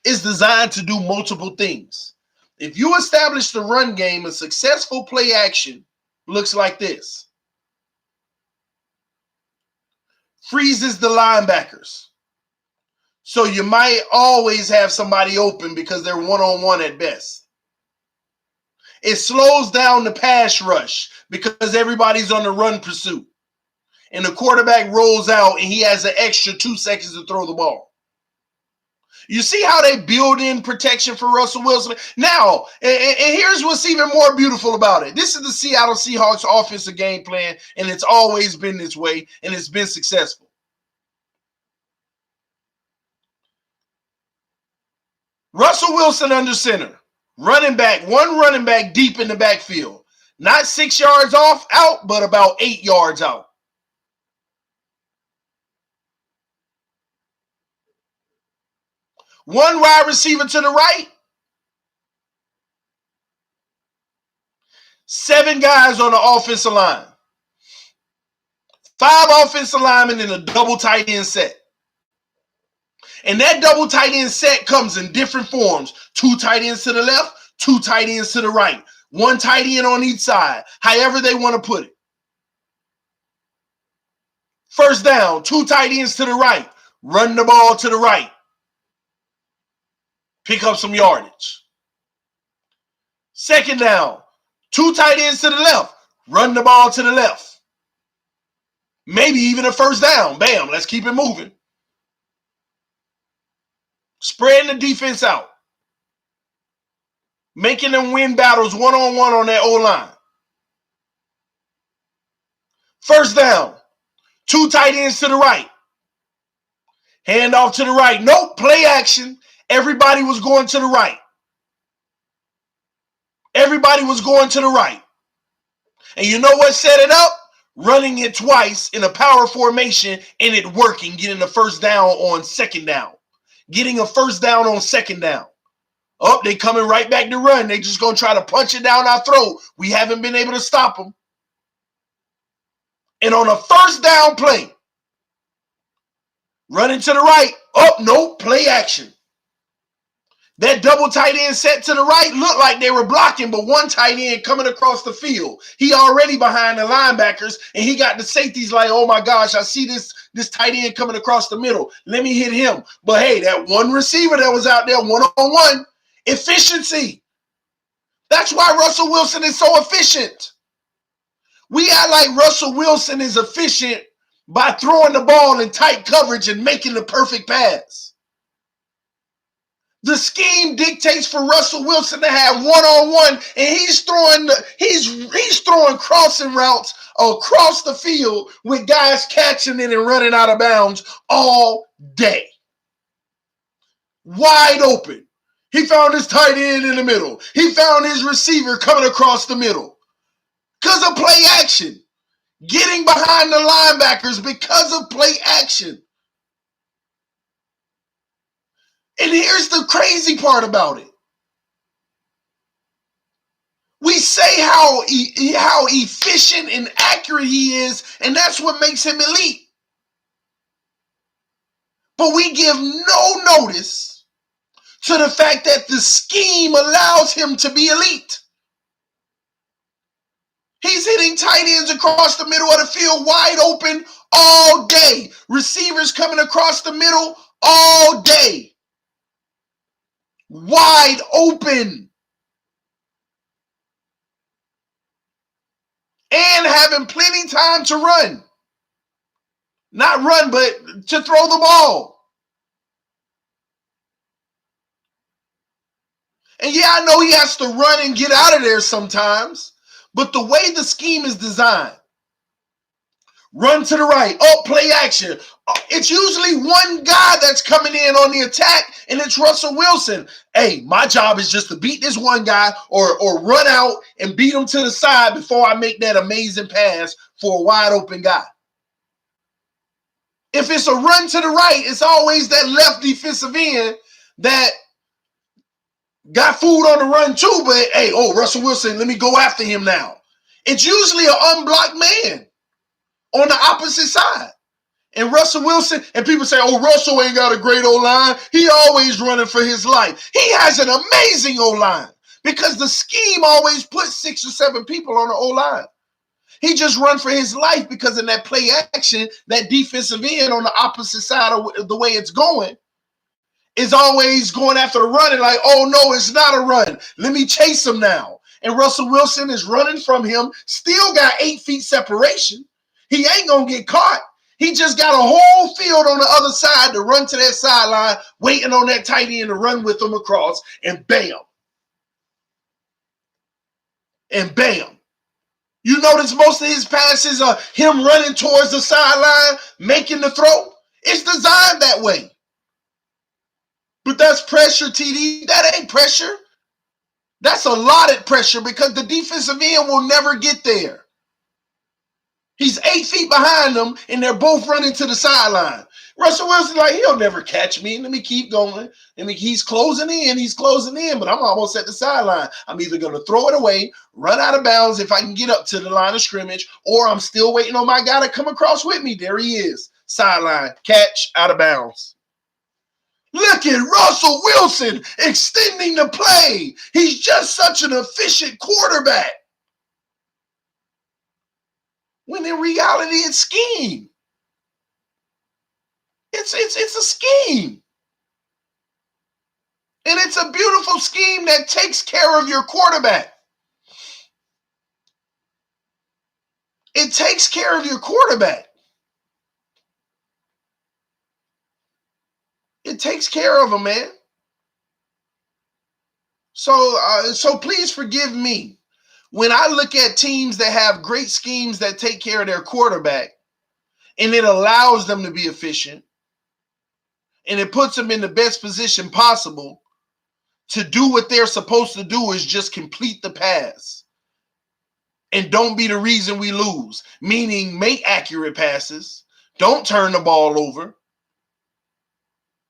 It's designed to do multiple things. If you establish the run game, a successful play action looks like this. Freezes the linebackers. So you might always have somebody open because they're one-on-one at best. It slows down the pass rush because everybody's on the run pursuit. And the quarterback rolls out and he has an extra 2 seconds to throw the ball. You see how they build in protection for Russell Wilson? Now, and here's what's even more beautiful about it. This is the Seattle Seahawks offensive game plan, and it's always been this way, and it's been successful. Russell Wilson under center, running back, one running back deep in the backfield. Not 6 yards out, but about 8 yards out. One wide receiver to the right. 7 guys on the offensive line. 5 offensive linemen in a double tight end set. And that double tight end set comes in different forms. 2 tight ends to the left, 2 tight ends to the right. 1 tight end on each side, however they want to put it. First down, 2 tight ends to the right. Run the ball to the right. Pick up some yardage. Second down, 2 tight ends to the left. Run the ball to the left. Maybe even a first down. Bam, let's keep it moving. Spreading the defense out. Making them win battles one-on-one on that O-line. First down, 2 tight ends to the right. Hand off to the right. Nope, play action. Everybody was going to the right. Everybody was going to the right. And you know what set it up? Running it twice in a power formation and it working, getting a first down on second down. Getting a first down on second down. Oh, they coming right back to run. They just going to try to punch it down our throat. We haven't been able to stop them. And on a first down play, running to the right. Oh, no, play action. That double tight end set to the right looked like they were blocking, but one tight end coming across the field. He already behind the linebackers, and he got the safeties like, oh my gosh, I see this tight end coming across the middle. Let me hit him. But hey, that one receiver that was out there one-on-one, efficiency. That's why Russell Wilson is so efficient. We act like Russell Wilson is efficient by throwing the ball in tight coverage and making the perfect pass. The scheme dictates for Russell Wilson to have one-on-one, and he's throwing crossing routes across the field with guys catching it and running out of bounds all day. Wide open. He found his tight end in the middle. He found his receiver coming across the middle. Because of play action. Getting behind the linebackers because of play action. And here's the crazy part about it. way how efficient and accurate he is, and that's what makes him elite. But we give no notice to the fact that the scheme allows him to be elite. He's hitting tight ends across the middle of the field wide open all day. Receivers coming across the middle all day. Wide open. And having plenty time to run. Not run, but to throw the ball. And yeah, I know he has to run and get out of there sometimes. But the way the scheme is designed, run to the right, play action. It's usually one guy that's coming in on the attack, and it's Russell Wilson. Hey, my job is just to beat this one guy or run out and beat him to the side before I make that amazing pass for a wide open guy. If it's a run to the right, it's always that left defensive end that got food on the run too, but hey, Russell Wilson, let me go after him now. It's usually an unblocked man on the opposite side. And Russell Wilson, and people say, Russell ain't got a great O-line. He always running for his life. He has an amazing O-line because the scheme always puts 6 or 7 people on the O-line. He just run for his life because in that play action, that defensive end on the opposite side of the way it's going is always going after the run and like, no, it's not a run. Let me chase him now. And Russell Wilson is running from him, still got 8 feet separation. He ain't going to get caught. He just got a whole field on the other side to run to that sideline, waiting on that tight end to run with him across, and bam. And bam. You notice most of his passes are him running towards the sideline, making the throw. It's designed that way. But that's pressure, TD. That ain't pressure. That's allotted pressure because the defensive end will never get there. He's 8 feet behind them, and they're both running to the sideline. Russell Wilson, like, he'll never catch me. Let me keep going. He's closing in, but I'm almost at the sideline. I'm either going to throw it away, run out of bounds if I can get up to the line of scrimmage, or I'm still waiting on my guy to come across with me. There he is. Sideline, catch, out of bounds. Look at Russell Wilson extending the play. He's just such an efficient quarterback. When in reality, it's scheme. It's a scheme. And it's a beautiful scheme that takes care of your quarterback. It takes care of your quarterback. It takes care of him, man. So please forgive me. When I look at teams that have great schemes that take care of their quarterback, and it allows them to be efficient, and it puts them in the best position possible to do what they're supposed to do is just complete the pass. And don't be the reason we lose, meaning make accurate passes. Don't turn the ball over.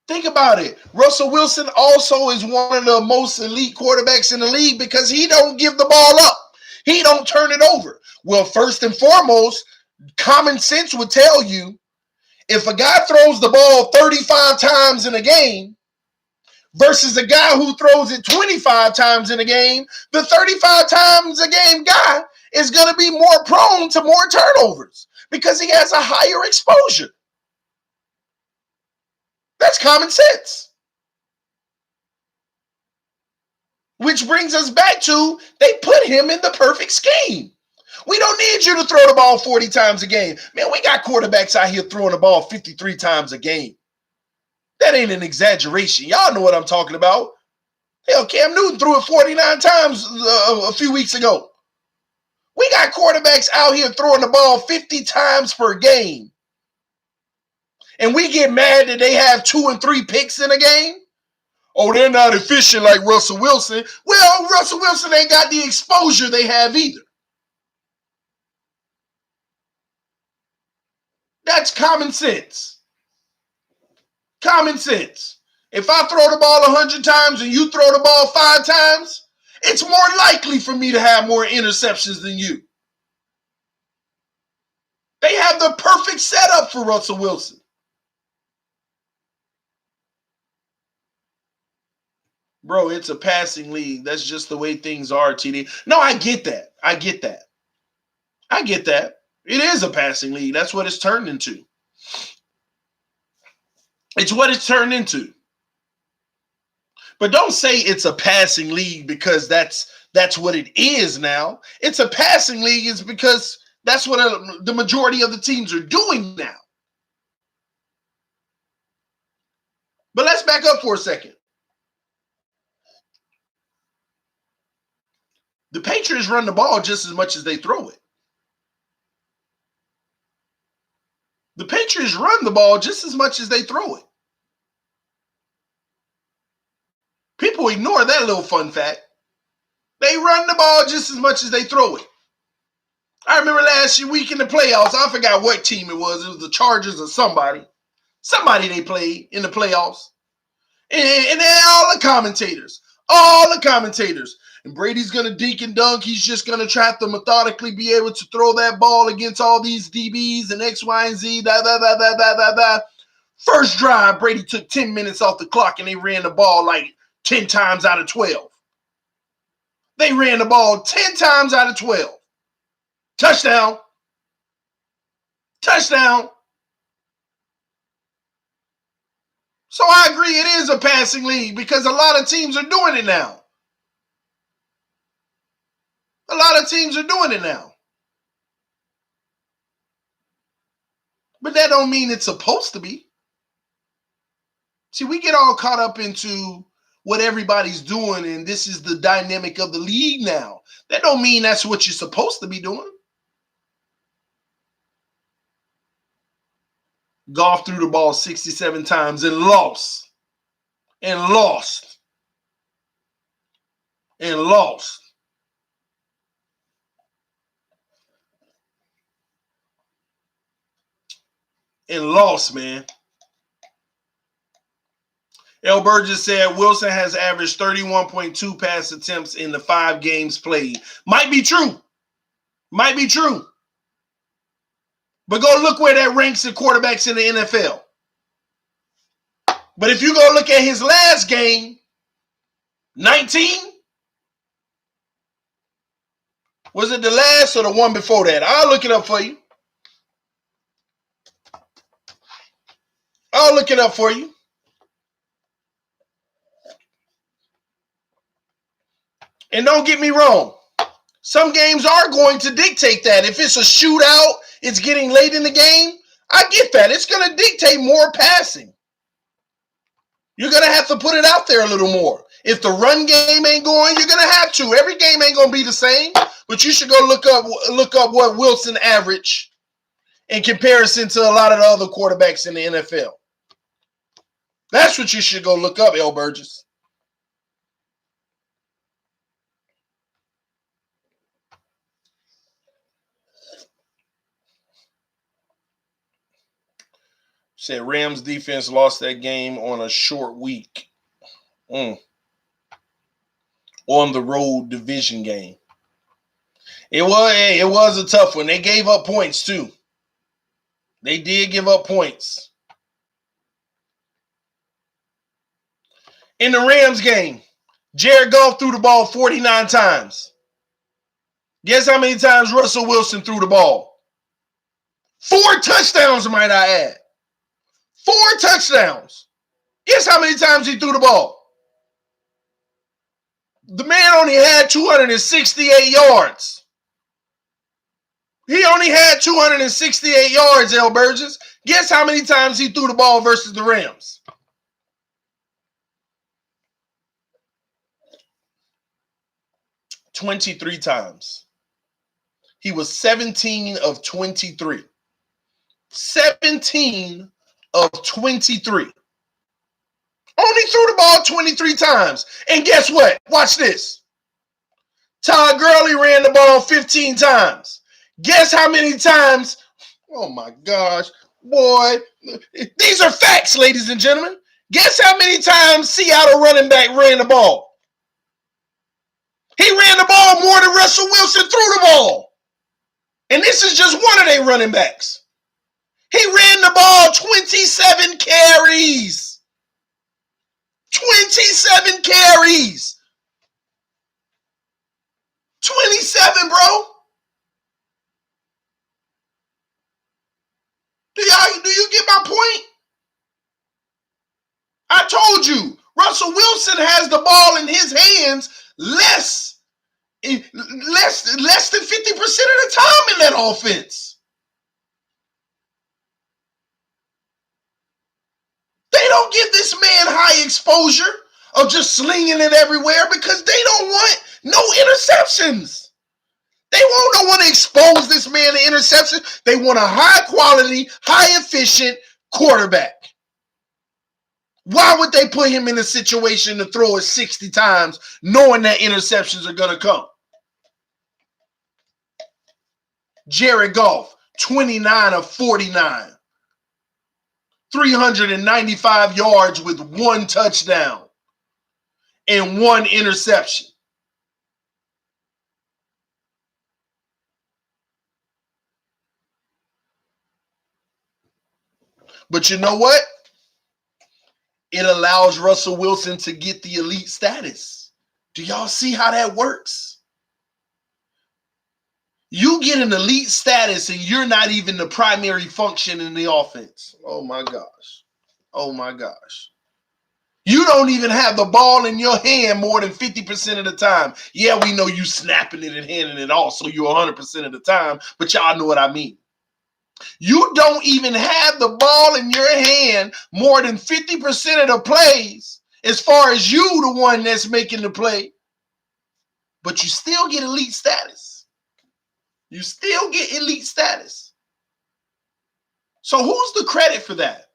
Think about it. Russell Wilson also is one of the most elite quarterbacks in the league because he don't give the ball up. He don't turn it over. Well, first and foremost, common sense would tell you if a guy throws the ball 35 times in a game versus a guy who throws it 25 times in a game, the 35 times a game guy is going to be more prone to more turnovers because he has a higher exposure. That's common sense. Which brings us back to they put him in the perfect scheme. We don't need you to throw the ball 40 times a game. Man, we got quarterbacks out here throwing the ball 53 times a game. That ain't an exaggeration. Y'all know what I'm talking about. Hell, Cam Newton threw it 49 times a few weeks ago. We got quarterbacks out here throwing the ball 50 times per game. And we get mad that they have 2 and 3 picks in a game. Oh, they're not efficient like Russell Wilson. Well, Russell Wilson ain't got the exposure they have either. That's common sense. Common sense. If I throw the ball 100 times and you throw the ball 5 times, It's more likely for me to have more interceptions than you. They have the perfect setup for Russell Wilson. Bro, it's a passing league. That's just the way things are, TD. No, I get that. I get that. It is a passing league. That's what it's turned into. It's what it's turned into. But don't say it's a passing league because that's what it is now. It's a passing league is because that's what the majority of the teams are doing now. But let's back up for a second. The Patriots run the ball just as much as they throw it. The Patriots run the ball just as much as they throw it. People ignore that little fun fact. They run the ball just as much as they throw it. I remember last week in the playoffs, I forgot what team it was. It was the Chargers or somebody. Somebody they played in the playoffs. And then all the commentators. And Brady's going to dink and dunk. He's just going to try to methodically be able to throw that ball against all these DBs and X, Y, and Z. First drive, Brady took 10 minutes off the clock and they ran the ball like 10 times out of 12. They ran the ball 10 times out of 12. Touchdown. So I agree it is a passing league because a lot of teams are doing it now. But that don't mean it's supposed to be. See, we get all caught up into what everybody's doing, and this is the dynamic of the league now. That don't mean that's what you're supposed to be doing. Goff threw the ball 67 times and lost. And lost. And lost. And lost, man. L. Burgess said Wilson has averaged 31.2 pass attempts in the 5 games played. Might be true. But go look where that ranks the quarterbacks in the NFL. But if you go look at his last game, 19? Was it the last or the one before that? I'll look it up for you. And don't get me wrong. Some games are going to dictate that. If it's a shootout, it's getting late in the game. I get that. It's going to dictate more passing. You're going to have to put it out there a little more. If the run game ain't going, you're going to have to. Every game ain't going to be the same. But you should go look up what Wilson averaged in comparison to a lot of the other quarterbacks in the NFL. That's what you should go look up, L. Burgess. Said Rams defense lost that game on a short week. On the road division game. It was a tough one. They gave up points too. They did give up points. In the Rams game, Jared Goff threw the ball 49 times. Guess how many times Russell Wilson threw the ball? 4 touchdowns, might I add. 4 touchdowns. Guess how many times he threw the ball? The man only had 268 yards. He only had 268 yards, L. Burgess. Guess how many times he threw the ball versus the Rams? 23 times. He was 17 of 23. 17 of 23. Only threw the ball 23 times. And guess what? Watch this. Todd Gurley ran the ball 15 times. Guess how many times? Oh my gosh. Boy. These are facts, ladies and gentlemen. Guess how many times Seattle running back ran the ball? He ran the ball more than Russell Wilson threw the ball. And this is just one of their running backs. He ran the ball 27 carries. 27 carries. 27, bro. Do you get my point? I told you, Russell Wilson has the ball in his hands less than 50% of the time in that offense. They don't give this man high exposure of just slinging it everywhere because they don't want no interceptions. They don't want to expose this man to interceptions. They want a high quality, high efficient quarterback. Why would they put him in a situation to throw it 60 times knowing that interceptions are going to come? Jared Goff, 29 of 49. 395 yards with one touchdown and one interception. But you know what? It allows Russell Wilson to get the elite status. Do y'all see how that works? You get an elite status and you're not even the primary function in the offense. Oh my gosh. Oh my gosh. You don't even have the ball in your hand more than 50% of the time. Yeah, we know you snapping it and handing it off, so you're 100% of the time, but y'all know what I mean. You don't even have the ball in your hand more than 50% of the plays as far as you, the one that's making the play, but you still get elite status. You still get elite status. So who's the credit for that?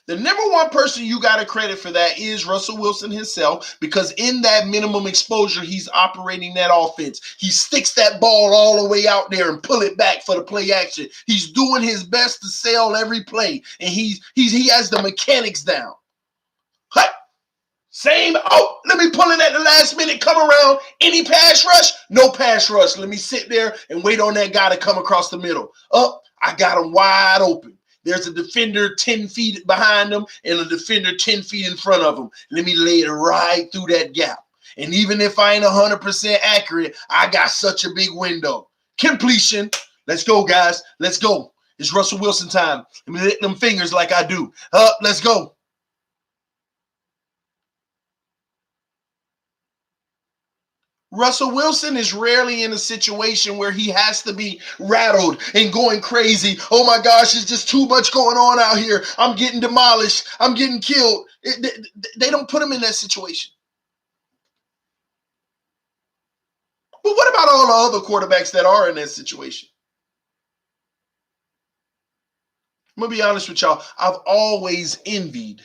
The number one person you got to credit for that is Russell Wilson himself, because in that minimum exposure, he's operating that offense. He sticks that ball all the way out there and pull it back for the play action. He's doing his best to sell every play, and he has the mechanics down. Huh. Same, oh, let me pull it at the last minute, come around. Any pass rush? No pass rush. Let me sit there and wait on that guy to come across the middle. Oh, I got him wide open. There's a defender 10 feet behind him and a defender 10 feet in front of him. Let me lay it right through that gap. And even if I ain't 100% accurate, I got such a big window. Completion. Let's go, guys. Let's go. It's Russell Wilson time. Let me lick them fingers like I do. Let's go. Russell Wilson is rarely in a situation where he has to be rattled and going crazy. Oh my gosh, it's just too much going on out here. I'm getting demolished. I'm getting killed. They don't put him in that situation. But what about all the other quarterbacks that are in that situation? I'm going to be honest with y'all. I've always envied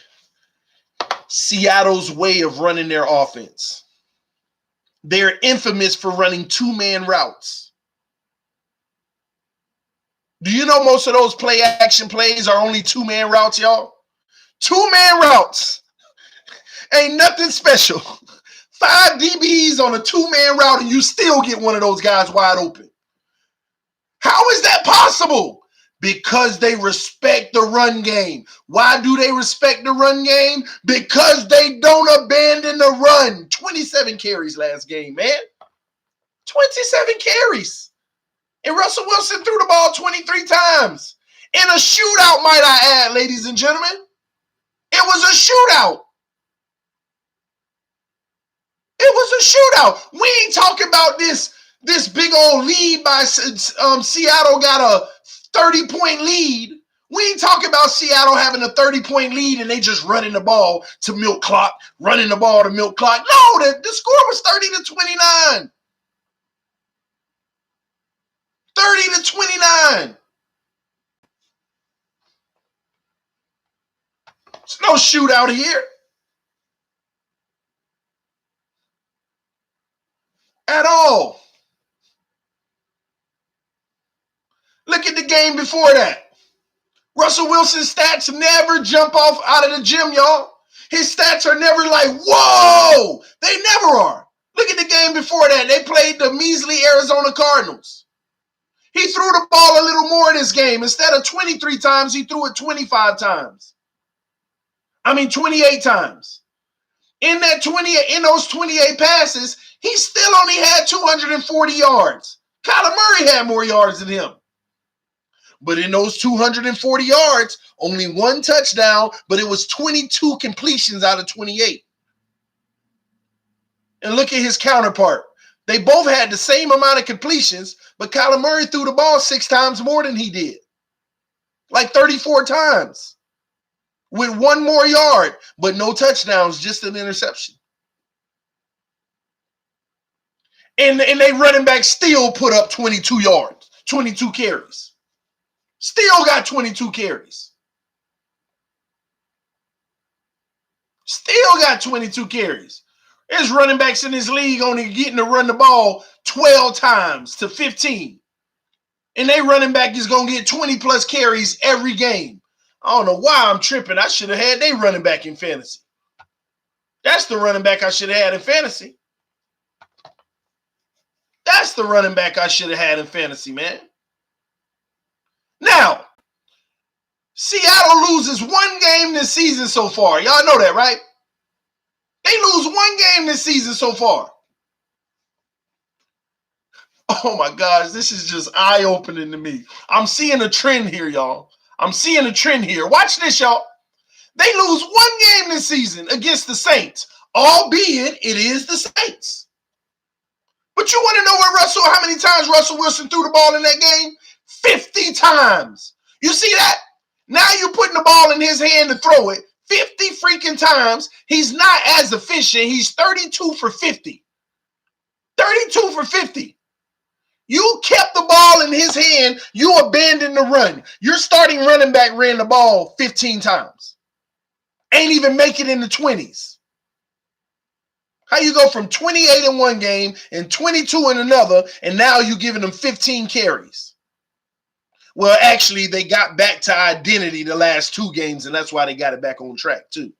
Seattle's way of running their offense. They're infamous for running two-man routes. Do you know most of those play action plays are only two-man routes, y'all? Two-man routes. Ain't nothing special. 5 DBs on a two-man route and you still get one of those guys wide open. How is that possible? Because they respect the run game. Why do they respect the run game? Because they don't abandon the run. 27 carries last game, man. 27 carries. And Russell Wilson threw the ball 23 times. In a shootout, might I add, ladies and gentlemen. It was a shootout. It was a shootout. We ain't talking about this big old lead by Seattle got a 30-point lead. We ain't talking about Seattle having a 30-point lead and they just running the ball to milk clock, running the ball to milk clock. No, the score was 30-29. 30-29. There's no shootout here. At all. Look at the game before that. Russell Wilson's stats never jump off out of the gym, y'all. His stats are never like, whoa! They never are. Look at the game before that. They played the measly Arizona Cardinals. He threw the ball a little more in this game. Instead of 23 times, he threw it 25 times. 28 times. In those 28 passes, he still only had 240 yards. Kyler Murray had more yards than him. But in those 240 yards, only one touchdown, but it was 22 completions out of 28. And look at his counterpart. They both had the same amount of completions, but Kyler Murray threw the ball 6 times more than he did. Like 34 times. With 1 more yard, but no touchdowns, just an interception. And they running back still put up 22 yards, 22 carries. Still got 22 carries. Still got 22 carries. There's running backs in this league only getting to run the ball 12 times to 15. And they running back is going to get 20 plus carries every game. I don't know why I'm tripping. I should have had they running back in fantasy. That's the running back I should have had in fantasy. That's the running back I should have had in fantasy, man. Now, Seattle loses 1 game this season so far. Y'all know that, right? They lose 1 game this season so far. Oh my gosh, this is just eye-opening to me. I'm seeing a trend here, y'all. I'm seeing a trend here. Watch this, y'all. They lose 1 game this season against the Saints, albeit it is the Saints. But you want to know how many times Russell Wilson threw the ball in that game? 50 times. You see that? Now you're putting the ball in his hand to throw it 50 freaking times. He's not as efficient. He's 32 for 50. 32 for 50. You kept the ball in his hand. You abandoned the run. Your starting running back ran the ball 15 times. Ain't even make it in the 20s. How you go from 28 in one game and 22 in another, and now you're giving them 15 carries? Well, actually, they got back to identity the last 2 games, and that's why they got it back on track, too.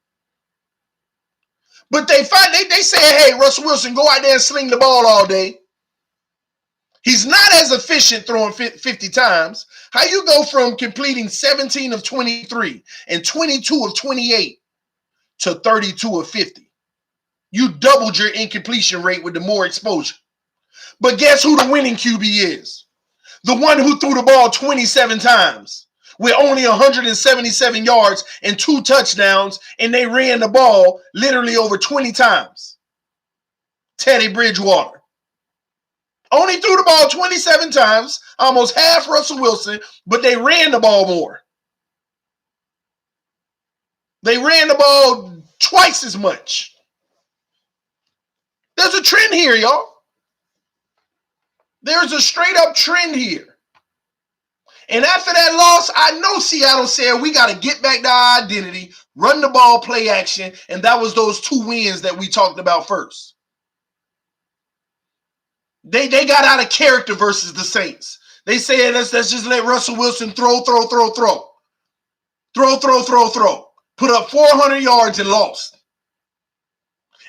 But they say, hey, Russell Wilson, go out there and sling the ball all day. He's not as efficient throwing 50 times. How you go from completing 17 of 23 and 22 of 28 to 32 of 50? You doubled your incompletion rate with the more exposure. But guess who the winning QB is? The one who threw the ball 27 times with only 177 yards and 2 touchdowns, and they ran the ball literally over 20 times. Teddy Bridgewater. Only threw the ball 27 times, almost half Russell Wilson, but they ran the ball more. They ran the ball twice as much. There's a trend here, y'all. There's a straight up trend here. And after that loss, I know Seattle said we got to get back to our identity, run the ball, play action, and that was those 2 wins that we talked about first. They got out of character versus the Saints. They said, let's just let Russell Wilson throw. Throw. Put up 400 yards and lost.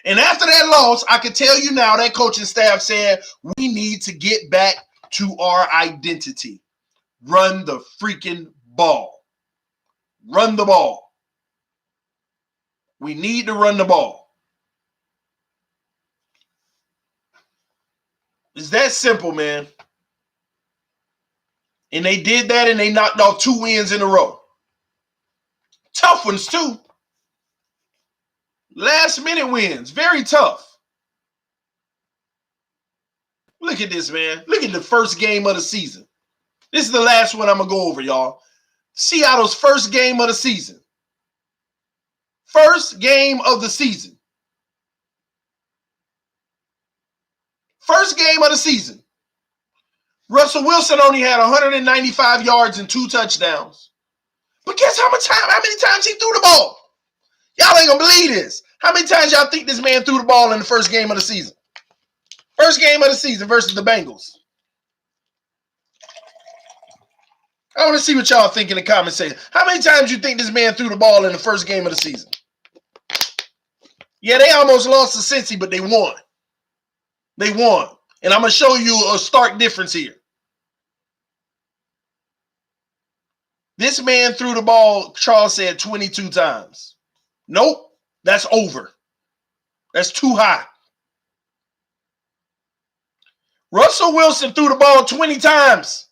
And after that loss, I can tell you now that coaching staff said we need to get back to our identity. Run the freaking ball. Run the ball. We need to run the ball. It's that simple, man. And they did that, and they knocked off 2 wins in a row. Tough ones, too. Last minute wins. Very tough. Look at this, man. Look at the first game of the season. This is the last one I'm going to go over, y'all. Seattle's first game of the season. First game of the season. First game of the season. Russell Wilson only had 195 yards and 2 touchdowns. But guess how many times he threw the ball? Y'all ain't going to believe this. How many times y'all think this man threw the ball in the first game of the season? First game of the season versus the Bengals. I want to see what y'all think in the comments section. How many times you think this man threw the ball in the first game of the season? Yeah, they almost lost to Cincy, but they won. They won. And I'm going to show you a stark difference here. This man threw the ball, Charles said, 22 times. Nope, that's over. That's too high. Russell Wilson threw the ball 20 times.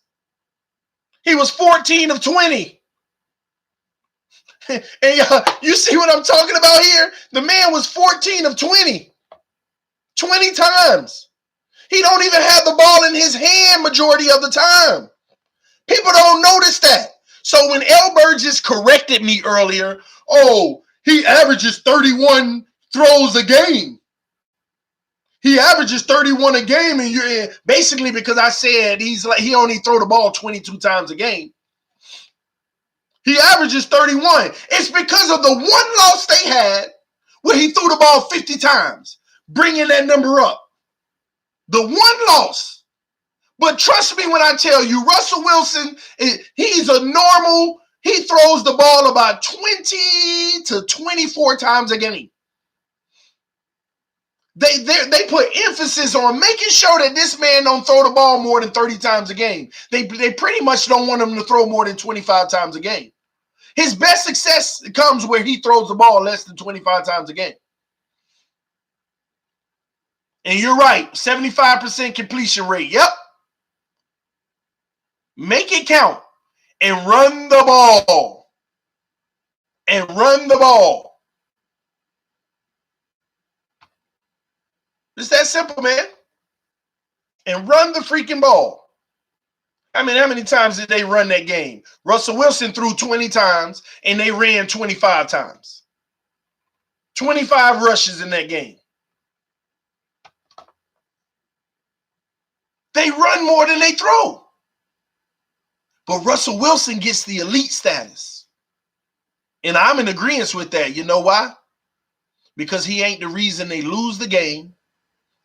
He was 14 of 20. And you see what I'm talking about here? The man was 14 of 20. 20 times. He don't even have the ball in his hand majority of the time. People don't notice that. So when L. Burgess corrected me earlier, oh, he averages 31 throws a game. He averages 31 a game, and you're basically because I said he only throw the ball 22 times a game. He averages 31. It's because of the one loss they had where he threw the ball 50 times, bringing that number up. The one loss. But trust me when I tell you, Russell Wilson, he's a normal, he throws the ball about 20 to 24 times a game. They put emphasis on making sure that this man don't throw the ball more than 30 times a game. They pretty much don't want him to throw more than 25 times a game. His best success comes where he throws the ball less than 25 times a game. And you're right, 75% completion rate. Yep. Make it count and run the ball. And run the ball. It's that simple, man. And run the freaking ball. I mean, how many times did they run that game? Russell Wilson threw 20 times, and they ran 25 times. 25 rushes in that game. They run more than they throw. But Russell Wilson gets the elite status. And I'm in agreement with that. You know why? Because he ain't the reason they lose the game.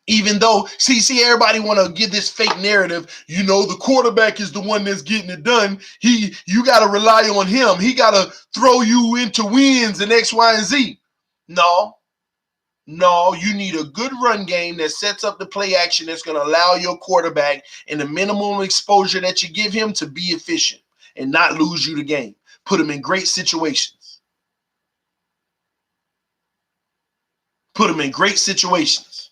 Even though, see, everybody want to give this fake narrative, you know, the quarterback is the one that's getting it done. You got to rely on him. He got to throw you into wins and X, Y, and Z. No, you need a good run game that sets up the play action that's going to allow your quarterback and the minimum exposure that you give him to be efficient and not lose you the game. Put him in great situations. Put him in great situations.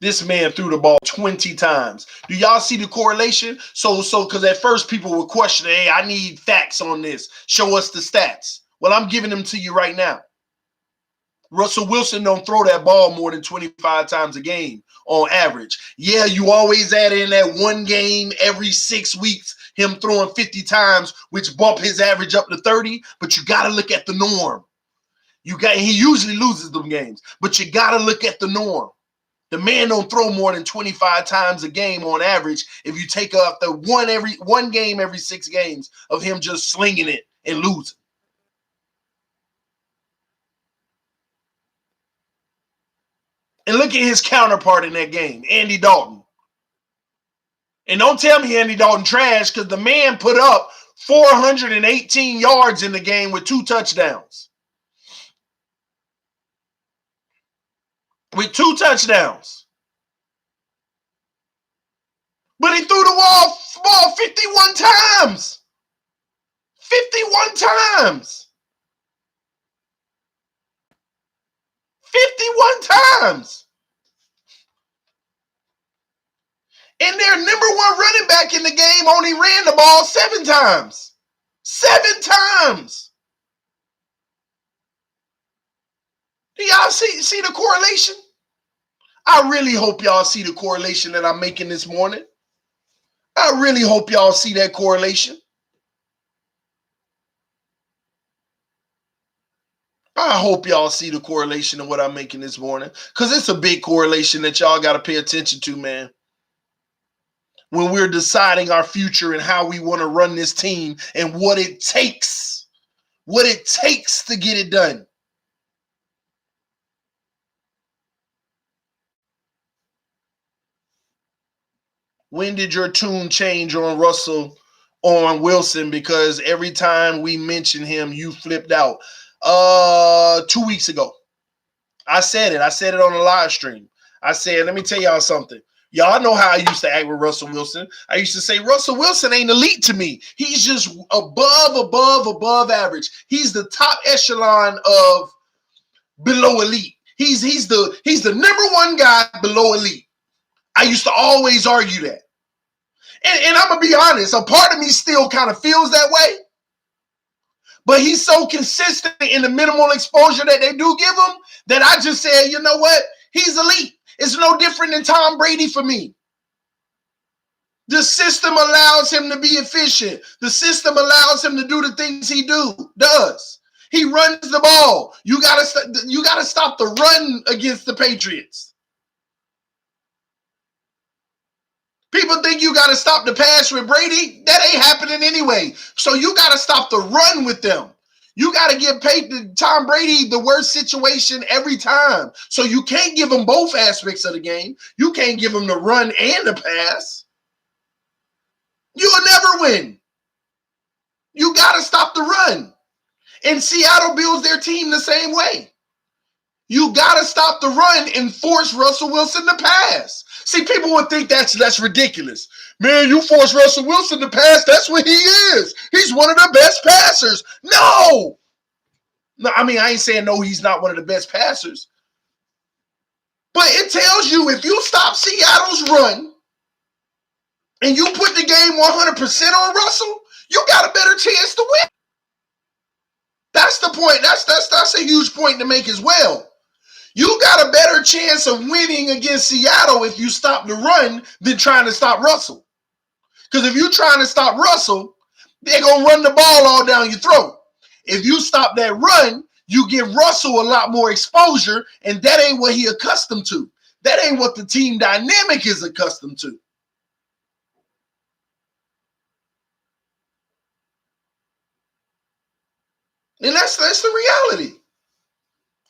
This man threw the ball 20 times. Do y'all see the correlation? So, because at first people were questioning, hey, I need facts on this. Show us the stats. Well, I'm giving them to you right now. Russell Wilson don't throw that ball more than 25 times a game on average. Yeah, you always add in that one game every 6 weeks, him throwing 50 times, which bump his average up to 30, but you got to look at the norm. He usually loses them games, but you got to look at the norm. The man don't throw more than 25 times a game on average if you take out the one game every 6 games of him just slinging it and losing. And look at his counterpart in that game, Andy Dalton. And don't tell me Andy Dalton trash, because the man put up 418 yards in the game with 2 touchdowns. With 2 touchdowns. But he threw the ball 51 times. 51 times. 51 times. And their number 1 running back in the game only ran the ball 7 times. 7 times. Do y'all see the correlation? I really hope y'all see the correlation that I'm making this morning. I really hope y'all see that correlation. I hope y'all see the correlation of what I'm making this morning, because it's a big correlation that y'all got to pay attention to, man. When we're deciding our future and how we want to run this team and what it takes to get it done. When did your tune change on Wilson? Because every time we mention him, you flipped out. 2 weeks ago. I said it on the live stream. I said, let me tell y'all something. Y'all know how I used to act with Russell Wilson. I used to say, Russell Wilson ain't elite to me. He's just above average. He's the top echelon of below elite. He's the number one guy below elite. I used to always argue that. And I'm going to be honest, a part of me still kind of feels that way. But he's so consistent in the minimal exposure that they do give him that I just said, you know what? He's elite. It's no different than Tom Brady for me. The system allows him to be efficient. The system allows him to do the things he does. He runs the ball. You gotta stop the run against the Patriots. People think you got to stop the pass with Brady. That ain't happening anyway. So you got to stop the run with them. You got to give Tom Brady the worst situation every time. So you can't give him both aspects of the game. You can't give him the run and the pass. You'll never win. You got to stop the run. And Seattle builds their team the same way. You got to stop the run and force Russell Wilson to pass. See, people would think that's ridiculous. Man, you force Russell Wilson to pass, that's what he is. He's one of the best passers. No, I mean, I ain't saying no, he's not one of the best passers. But it tells you if you stop Seattle's run and you put the game 100% on Russell, you got a better chance to win. That's the point. That's a huge point to make as well. You got a better chance of winning against Seattle if you stop the run than trying to stop Russell. Because if you're trying to stop Russell, they're going to run the ball all down your throat. If you stop that run, you give Russell a lot more exposure, and that ain't what he's accustomed to. That ain't what the team dynamic is accustomed to. And that's the reality.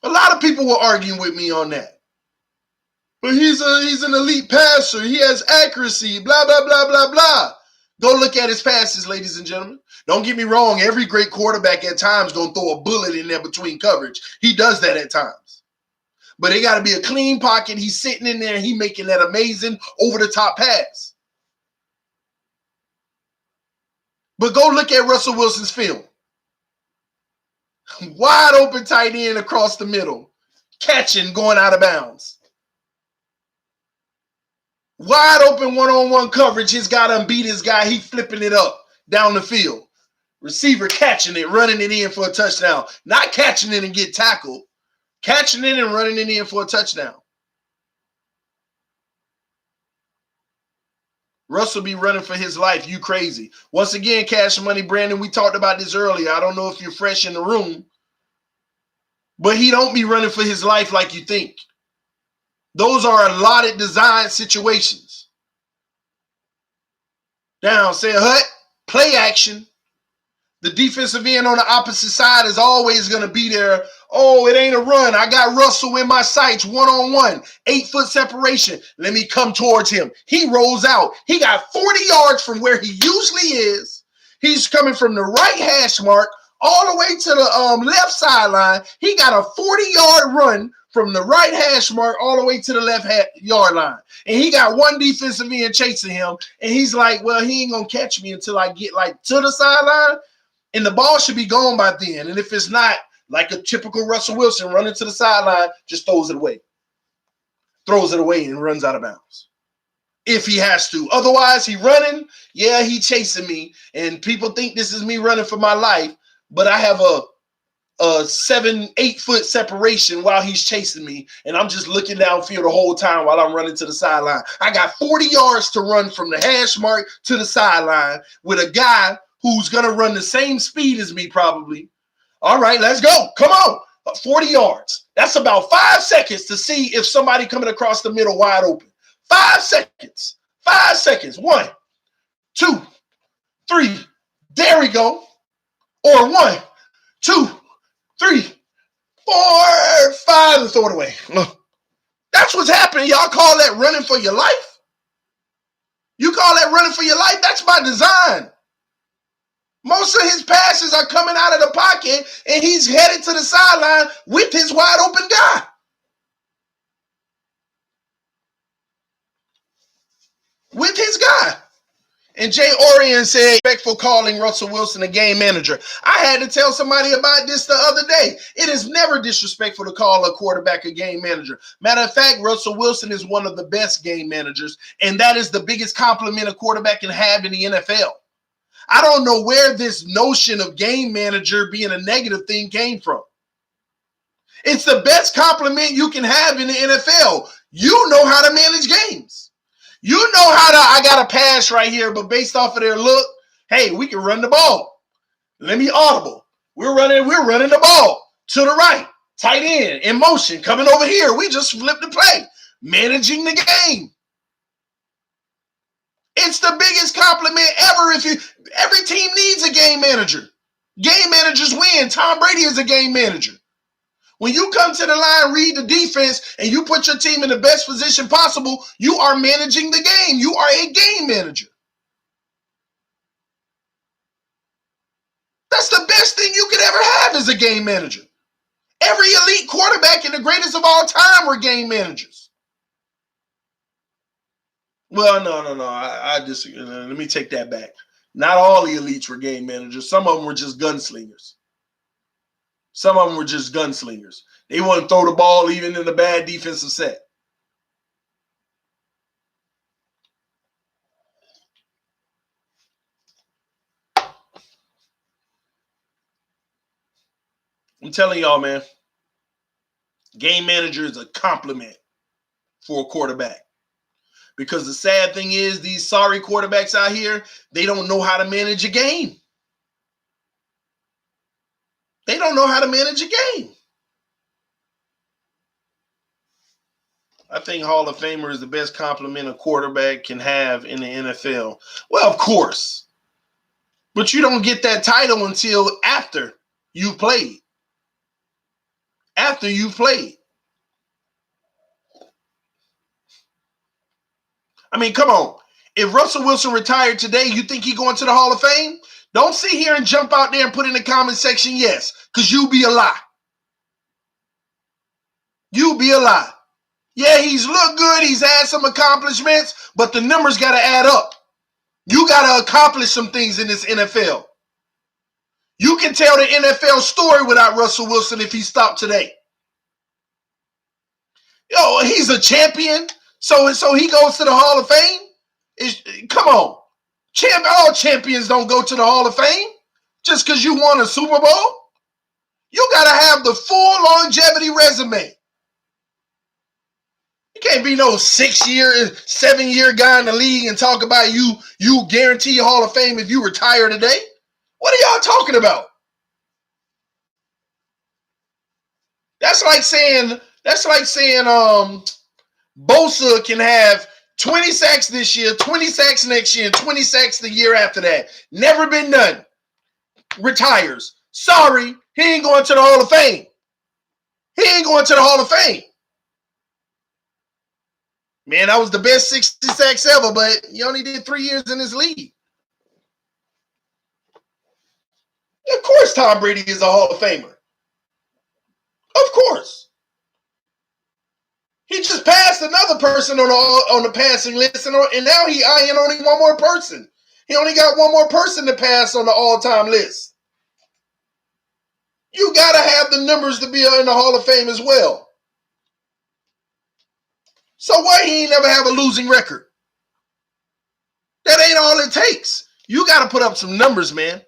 A lot of people were arguing with me on that. But he's an elite passer. He has accuracy, blah, blah, blah, blah, blah. Go look at his passes, ladies and gentlemen. Don't get me wrong. Every great quarterback at times going to throw a bullet in there between coverage. He does that at times. But it got to be a clean pocket. He's sitting in there and he's making that amazing over-the-top pass. But go look at Russell Wilson's film. Wide open tight end across the middle. Catching, going out of bounds. Wide open one-on-one coverage. His guy done beat his guy. He flipping it up down the field. Receiver catching it, running it in for a touchdown. Not catching it and get tackled. Catching it and running it in for a touchdown. Russell be running for his life. You crazy. Once again, Cash Money Brandon, we talked about this earlier. I don't know if you're fresh in the room. But he don't be running for his life like you think. Those are allotted design situations. Down, say a hut, play action. The defensive end on the opposite side is always going to be there. Oh, it ain't a run. I got Russell in my sights, one-on-one, 8-foot separation. Let me come towards him. He rolls out. He got 40 yards from where he usually is. He's coming from the right hash mark all the way to the left sideline. He got a 40-yard run from the right hash mark all the way to the left yard line. And he got one defensive end chasing him. And he's like, well, he ain't going to catch me until I get like to the sideline. And the ball should be gone by then. And if it's not, like a typical Russell Wilson running to the sideline, just throws it away. Throws it away and runs out of bounds. If he has to. Otherwise, he running. Yeah, he chasing me. And people think this is me running for my life. But I have a 7-8 foot separation while he's chasing me. And I'm just looking downfield the whole time while I'm running to the sideline. I got 40 yards to run from the hash mark to the sideline with a guy who's going to run the same speed as me probably. All right, let's go. Come on. 40 yards. That's about 5 seconds to see if somebody coming across the middle wide open. 5 seconds. 5 seconds. 1, 2, 3. There we go. Or 1, 2, 3, 4, 5, and throw it away. That's what's happening. Y'all call that running for your life? You call that running for your life? That's by design. Most of his passes are coming out of the pocket, and he's headed to the sideline with his wide open guy. And Jay Orion said, respectful calling Russell Wilson a game manager. I had to tell somebody about this the other day. It is never disrespectful to call a quarterback a game manager. Matter of fact, Russell Wilson is one of the best game managers, and that is the biggest compliment a quarterback can have in the NFL. I don't know where this notion of game manager being a negative thing came from. It's the best compliment you can have in the NFL. You know how to manage games. You know how to, I got a pass right here, but based off of their look, hey, we can run the ball. Let me audible. We're running the ball to the right. Tight end in motion coming over here. We just flipped the play. Managing the game. It's the biggest compliment ever. Every team needs a game manager. Game managers win. Tom Brady is a game manager. When you come to the line, read the defense, and you put your team in the best position possible, you are managing the game. You are a game manager. That's the best thing you could ever have as a game manager. Every elite quarterback and the greatest of all time were game managers. Well, no. I disagree. Let me take that back. Not all the elites were game managers. Some of them were just gunslingers. They want to throw the ball even in a bad defensive set. I'm telling y'all, man, game manager is a compliment for a quarterback. Because the sad thing is, these sorry quarterbacks out here, they don't know how to manage a game. They don't know how to manage a game. I think Hall of Famer is the best compliment a quarterback can have in the NFL. Well, of course. But you don't get that title until after you've played. After you've played. I mean, come on. If Russell Wilson retired today, you think he's going to the Hall of Fame? Don't sit here and jump out there and put in the comment section yes, because you'll be a lie. You'll be a lie. Yeah, he's looked good. He's had some accomplishments, but the numbers got to add up. You got to accomplish some things in this NFL. You can tell the NFL story without Russell Wilson if he stopped today. Yo, he's a champion, so he goes to the Hall of Fame? Come on. All champions don't go to the Hall of Fame just because you won a Super Bowl. You got to have the full longevity resume. You can't be no 6-year, 7-year guy in the league and talk about you guarantee Hall of Fame if you retire today. What are y'all talking about? That's like saying Bosa can have 20 sacks this year, 20 sacks next year, and 20 sacks the year after that. Never been done. Retires. Sorry, he ain't going to the Hall of Fame. He ain't going to the Hall of Fame. Man, that was the best 60 sacks ever, but he only did 3 years in this league. Of course Tom Brady is a Hall of Famer. Of course. He just passed another person on the passing list, and now he eyeing only one more person. He only got one more person to pass on the all-time list. You got to have the numbers to be in the Hall of Fame as well. So why he ain't never have a losing record? That ain't all it takes. You got to put up some numbers, man.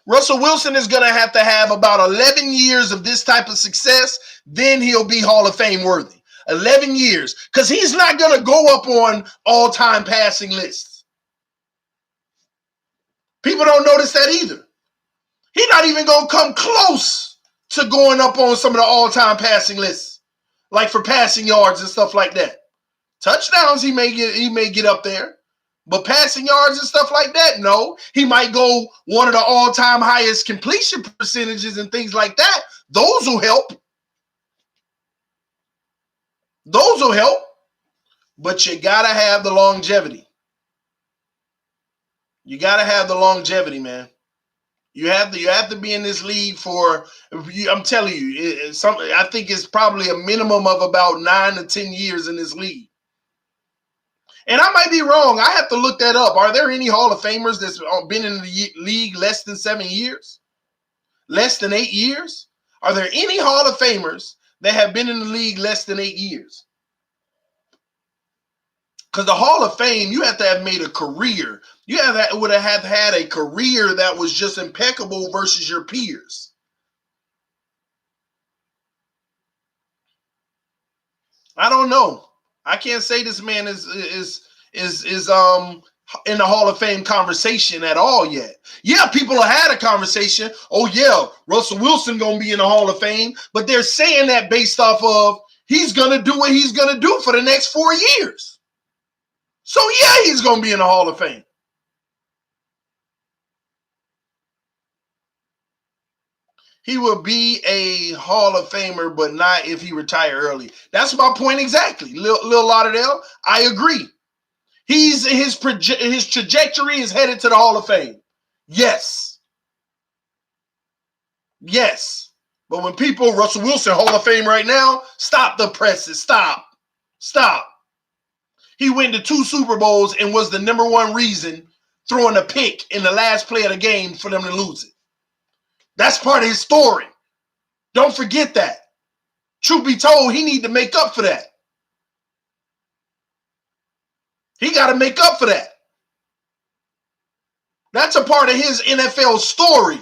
Russell Wilson is going to have about 11 years of this type of success. Then he'll be Hall of Fame worthy. 11 years. Because he's not going to go up on all-time passing lists. People don't notice that either. He's not even going to come close to going up on some of the all-time passing lists. Like for passing yards and stuff like that. Touchdowns, he may get up there. But passing yards and stuff like that, no. He might go one of the all-time highest completion percentages and things like that. Those will help. Those will help. But you got to have the longevity. You got to have the longevity, man. You have to be in this league for, I'm telling you, I think it's probably a minimum of about 9 to 10 years in this league. And I might be wrong. I have to look that up. Are there any Hall of Famers that's been in the league less than 7 years? Less than 8 years? Are there any Hall of Famers that have been in the league less than 8 years? Because the Hall of Fame, you have to have made a career. You would have had a career that was just impeccable versus your peers. I don't know. I can't say this man is in the Hall of Fame conversation at all yet. Yeah, people have had a conversation. Oh yeah, Russell Wilson gonna be in the Hall of Fame, but they're saying that based off of he's gonna do what he's gonna do for the next 4 years. So yeah, he's gonna be in the Hall of Fame. He will be a Hall of Famer, but not if he retire early. That's my point exactly. Lil Lauderdale, I agree. His trajectory is headed to the Hall of Fame. Yes. Yes. But when people, Russell Wilson, Hall of Fame right now, stop the presses. Stop. He went to 2 Super Bowls and was the number one reason throwing a pick in the last play of the game for them to lose it. That's part of his story. Don't forget that. Truth be told, he need to make up for that. He got to make up for that. That's a part of his NFL story.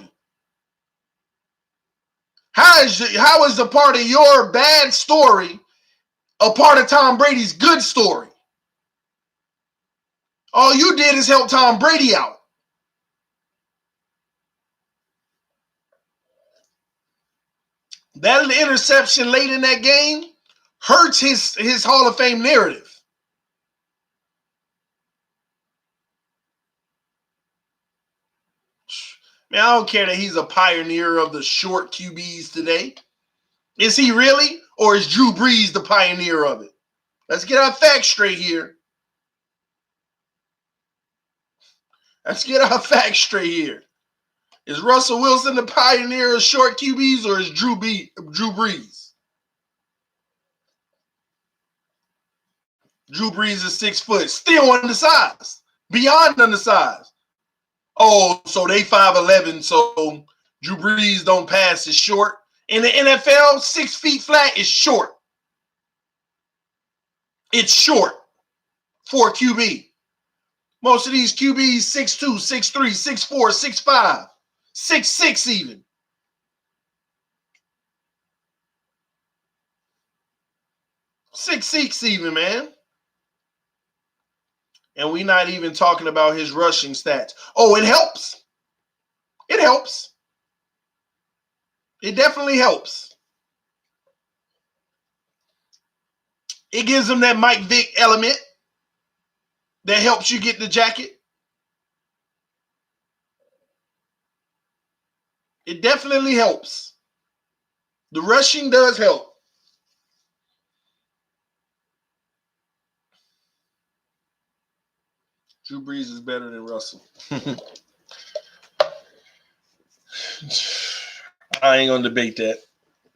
How is the part of your bad story a part of Tom Brady's good story? All you did is help Tom Brady out. That interception late in that game hurts his Hall of Fame narrative. Man, I don't care that he's a pioneer of the short QBs today. Is he really? Or is Drew Brees the pioneer of it? Let's get our facts straight here. Is Russell Wilson the pioneer of short QBs or is Drew Brees? Drew Brees is 6 foot, still undersized, beyond undersized. Oh, so they 5'11", so Drew Brees don't pass is short. In the NFL, 6 feet flat is short. It's short for a QB. Most of these QBs 6'2", 6'3", 6'4", 6'5", 6'6" even. Six even, man. And we're not even talking about his rushing stats. Oh, it helps. It helps. It definitely helps. It gives him that Mike Vick element that helps you get the jacket. It definitely helps. The rushing does help. Drew Brees is better than Russell. I ain't going to debate that.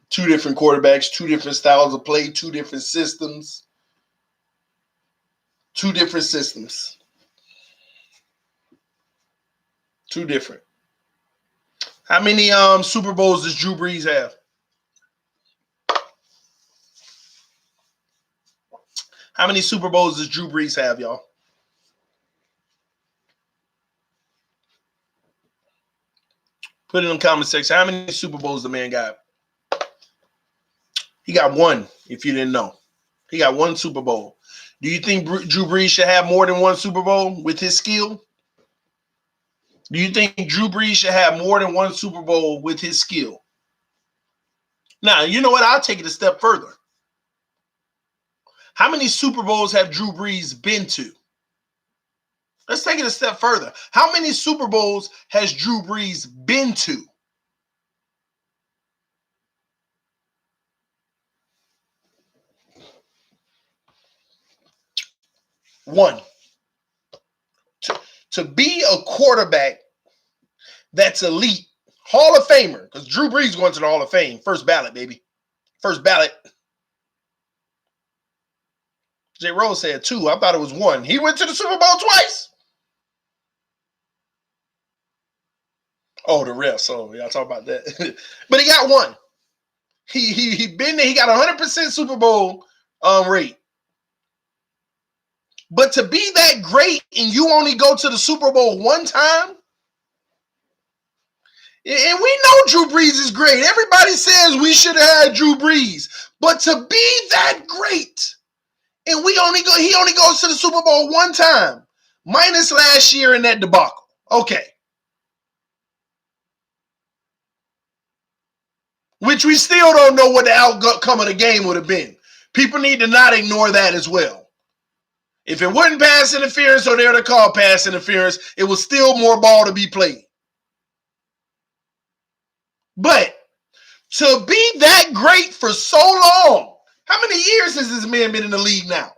2 different quarterbacks, 2 different styles of play, 2 different systems. 2 different systems. 2 different. How many Super Bowls does Drew Brees have? How many Super Bowls does Drew Brees have, y'all? Put it in the comment section. How many Super Bowls the man got? He got 1, if you didn't know. He got 1 Super Bowl. Do you think Drew Brees should have more than 1 Super Bowl with his skill? Do you think Drew Brees should have more than 1 Super Bowl with his skill? Now, you know what? I'll take it a step further. How many Super Bowls have Drew Brees been to? Let's take it a step further. How many Super Bowls has Drew Brees been to? One. To be a quarterback that's elite, Hall of Famer, because Drew Brees going to the Hall of Fame. First ballot, baby. First ballot. J. Rose said 2. I thought it was 1. He went to the Super Bowl twice. Oh, the rest. So y'all talk about that. But he got 1. He been there. He got 100% Super Bowl rate. But to be that great and you only go to the Super Bowl 1 time, and we know Drew Brees is great. Everybody says we should have had Drew Brees. But to be that great, and he only goes to the Super Bowl 1 time, minus last year in that debacle. Okay. Which we still don't know what the outcome of the game would have been. People need to not ignore that as well. If it wasn't pass interference or they were to call pass interference, it was still more ball to be played. But to be that great for so long, how many years has this man been in the league now?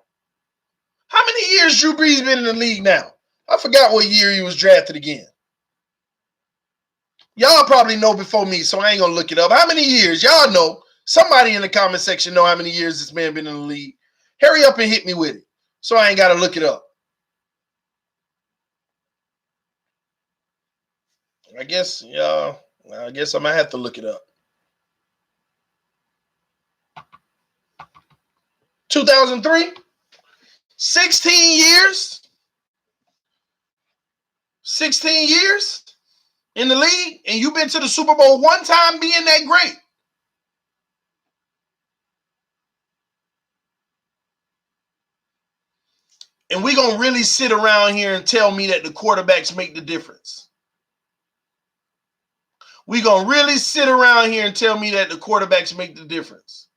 How many years Drew Brees been in the league now? I forgot what year he was drafted again. Y'all probably know before me, so I ain't going to look it up. How many years? Y'all know. Somebody in the comment section know how many years this man been in the league. Hurry up and hit me with it, so I ain't got to look it up. I guess I'm going to have to look it up. 2003? 16 years? 16 years in the league, and you've been to the Super Bowl 1 time being that great. And we're going to really sit around here and tell me that the quarterbacks make the difference. We're going to really sit around here and tell me that the quarterbacks make the difference.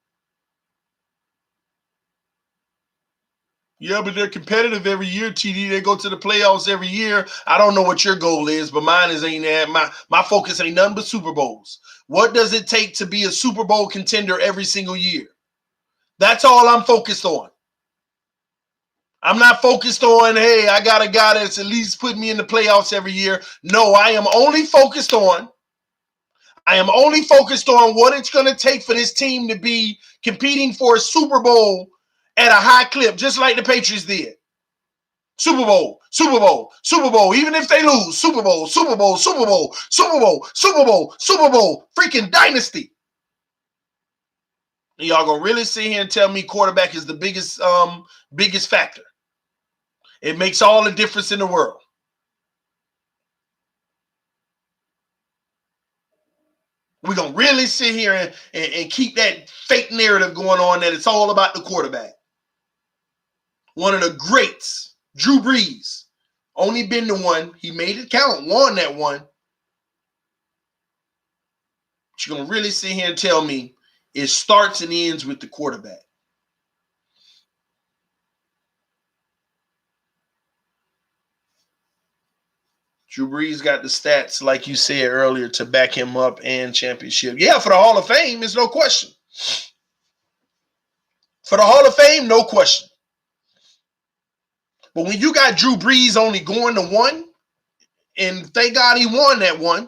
Yeah, but they're competitive every year, TD. They go to the playoffs every year. I don't know what your goal is, but mine ain't that. My focus ain't nothing but Super Bowls. What does it take to be a Super Bowl contender every single year? That's all I'm focused on. I'm not focused on, hey, I got a guy that's at least put me in the playoffs every year. No, I am only focused on what it's going to take for this team to be competing for a Super Bowl at a high clip, just like the Patriots did. Super Bowl, Super Bowl, Super Bowl. Even if they lose, Super Bowl, Super Bowl, Super Bowl, Super Bowl, Super Bowl, Super Bowl, freaking dynasty. And y'all gonna really sit here and tell me quarterback is the biggest factor? It makes all the difference in the world. We're going to really sit here and keep that fake narrative going on that it's all about the quarterback. One of the greats, Drew Brees, only been the one. He made it count, won that one. But you're going to really sit here and tell me it starts and ends with the quarterback. Drew Brees got the stats, like you said earlier, to back him up and championship. Yeah, for the Hall of Fame, there's no question. For the Hall of Fame, no question. But when you got Drew Brees only going to 1, and thank God he won that one,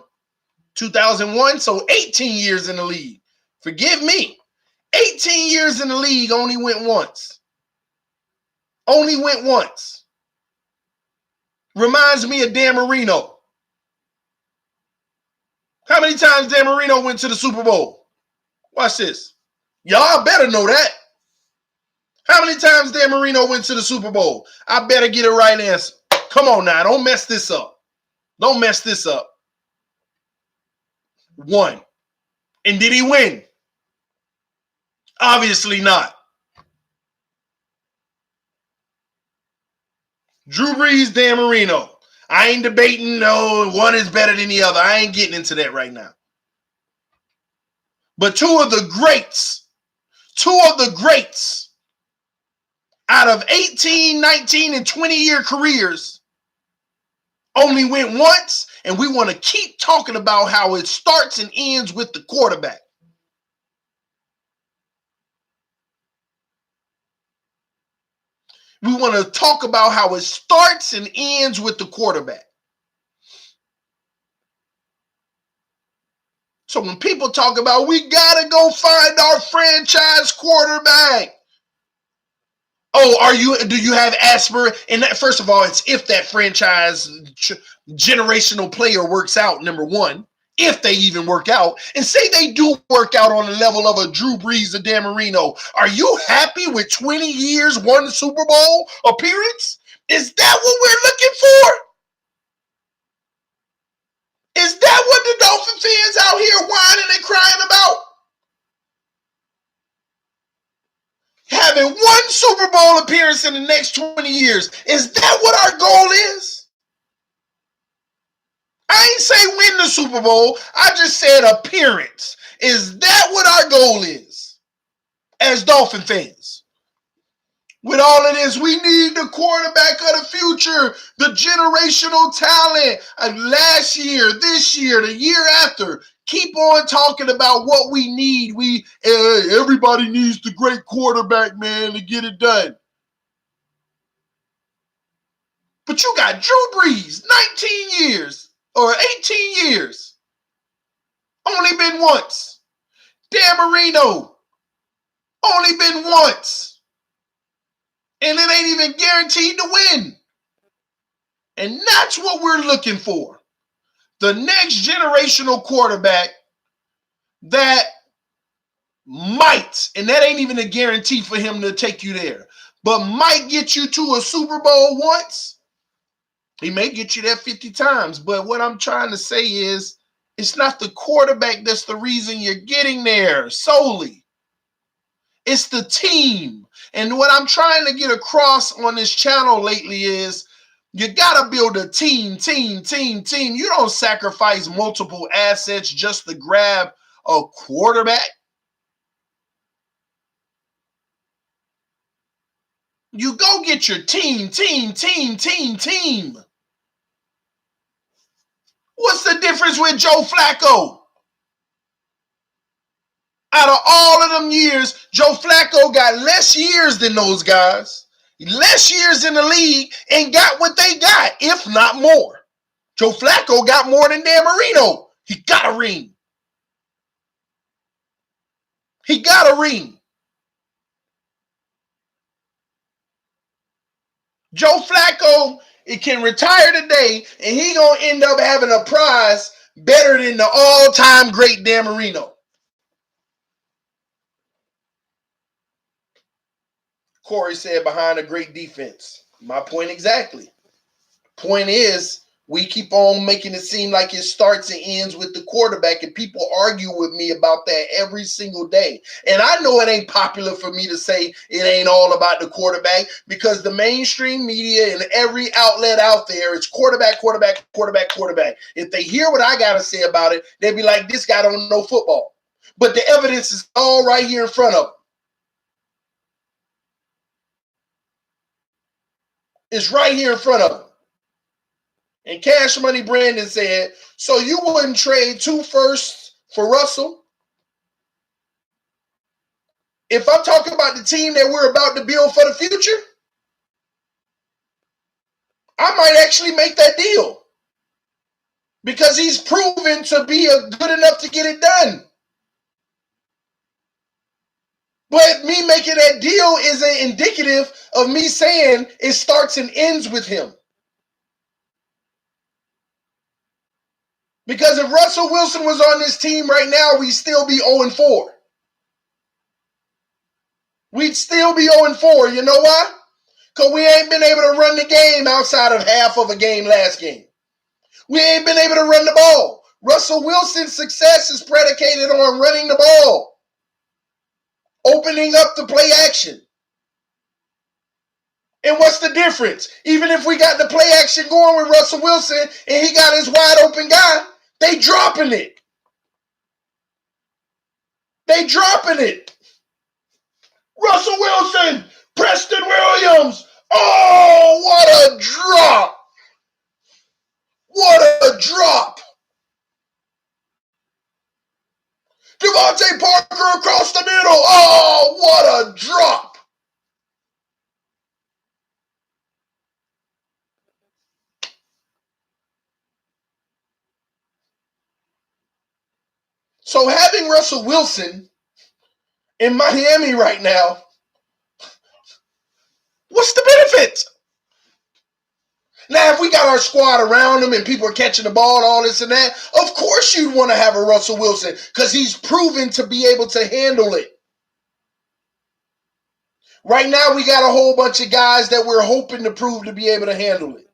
2001, so 18 years in the league. Forgive me. 18 years in the league, only went once. Only went once. Reminds me of Dan Marino. How many times Dan Marino went to the Super Bowl? Watch this. Y'all better know that. How many times Dan Marino went to the Super Bowl? I better get a right answer. Come on now, don't mess this up. Don't mess this up. 1. And did he win? Obviously not. Drew Brees, Dan Marino. I ain't debating, no, one is better than the other. I ain't getting into that right now. But two of the greats out of 18, 19, and 20-year careers only went once, and we want to keep talking about how it starts and ends with the quarterback. We want to talk about how it starts and ends with the quarterback. So when people talk about we got to go find our franchise quarterback. Oh, do you have aspirations? And that, first of all, it's if that franchise generational player works out, number one, if they even work out, and say they do work out on the level of a Drew Brees or Dan Marino, are you happy with 20 years, one Super Bowl appearance? Is that what we're looking for? Is that what the Dolphin fans out here whining and crying about? Having one Super Bowl appearance in the next 20 years. Is that what our goal is? I ain't say win the Super Bowl. I just said appearance. Is that what our goal is as Dolphin fans? With all of this, we need the quarterback of the future, the generational talent. Last year, this year, the year after. Keep on talking about what we need. Everybody needs the great quarterback, man, to get it done. But you got Drew Brees, 19 years or 18 years. Only been once. Dan Marino, only been once. And it ain't even guaranteed to win. And that's what we're looking for. The next generational quarterback that might, and that ain't even a guarantee for him to take you there, but might get you to a Super Bowl once. He may get you there 50 times. But what I'm trying to say is, it's not the quarterback that's the reason you're getting there solely. It's the team. And what I'm trying to get across on this channel lately is you got to build a team. You don't sacrifice multiple assets just to grab a quarterback. You go get your team. What's the difference with Joe Flacco? Out of all of them years, Joe Flacco got less years than those guys, less years in the league, and got what they got, if not more. Joe Flacco got more than Dan Marino. He got a ring. He got a ring. Joe Flacco, it can retire today, and he gonna end up having a prize better than the all-time great Dan Marino. Corey said behind a great defense. My point exactly. Point is, we keep on making it seem like it starts and ends with the quarterback, and people argue with me about that every single day. And I know it ain't popular for me to say it ain't all about the quarterback, because the mainstream media and every outlet out there, it's quarterback. If they hear what I got to say about it, they'll be like, this guy don't know football. But the evidence is all right here in front of them. It's right here in front of them. And Cash Money Brandon said, so you wouldn't trade 2 firsts for Russell? If I'm talking about the team that we're about to build for the future, I might actually make that deal. Because he's proven to be good enough to get it done. But me making that deal isn't indicative of me saying it starts and ends with him. Because if Russell Wilson was on this team right now, we'd still be 0-4. We'd still be 0-4. You know why? Because we ain't been able to run the game outside of half of a game last game. We ain't been able to run the ball. Russell Wilson's success is predicated on running the ball, opening up the play action. And what's the difference? Even if we got the play action going with Russell Wilson and he got his wide open guy, they dropping it. Russell Wilson, Preston Williams. Oh, what a drop. Devontae Parker across the middle. Oh, what a drop. So having Russell Wilson in Miami right now What's the benefit? Now, if we got our squad around him and people are catching the ball, all this and that, of course you'd want to have a Russell Wilson because he's proven to be able to handle it. Right now, we got a whole bunch of guys that we're hoping to prove to be able to handle it.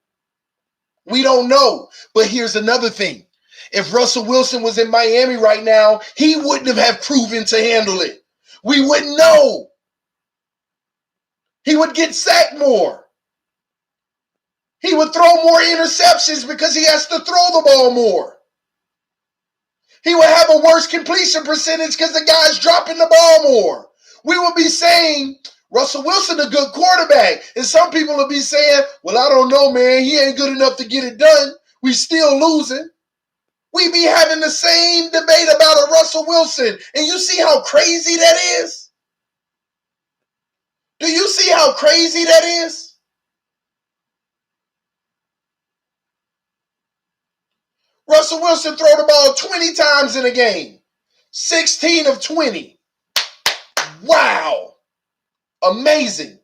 We don't know. But here's another thing. If Russell Wilson was in Miami right now, he wouldn't have proven to handle it. We wouldn't know. He would get sacked more. He would throw more interceptions because he has to throw the ball more. He would have a worse completion percentage because the guy's dropping the ball more. We would be saying, Russell Wilson a good quarterback. And some people will be saying, well, I don't know, man. He ain't good enough to get it done. We still losing. We be having the same debate about a Russell Wilson. And you see how crazy that is? Do you see how crazy that is? Russell Wilson throw the ball 20 times in a game. 16 of 20. Wow. Amazing.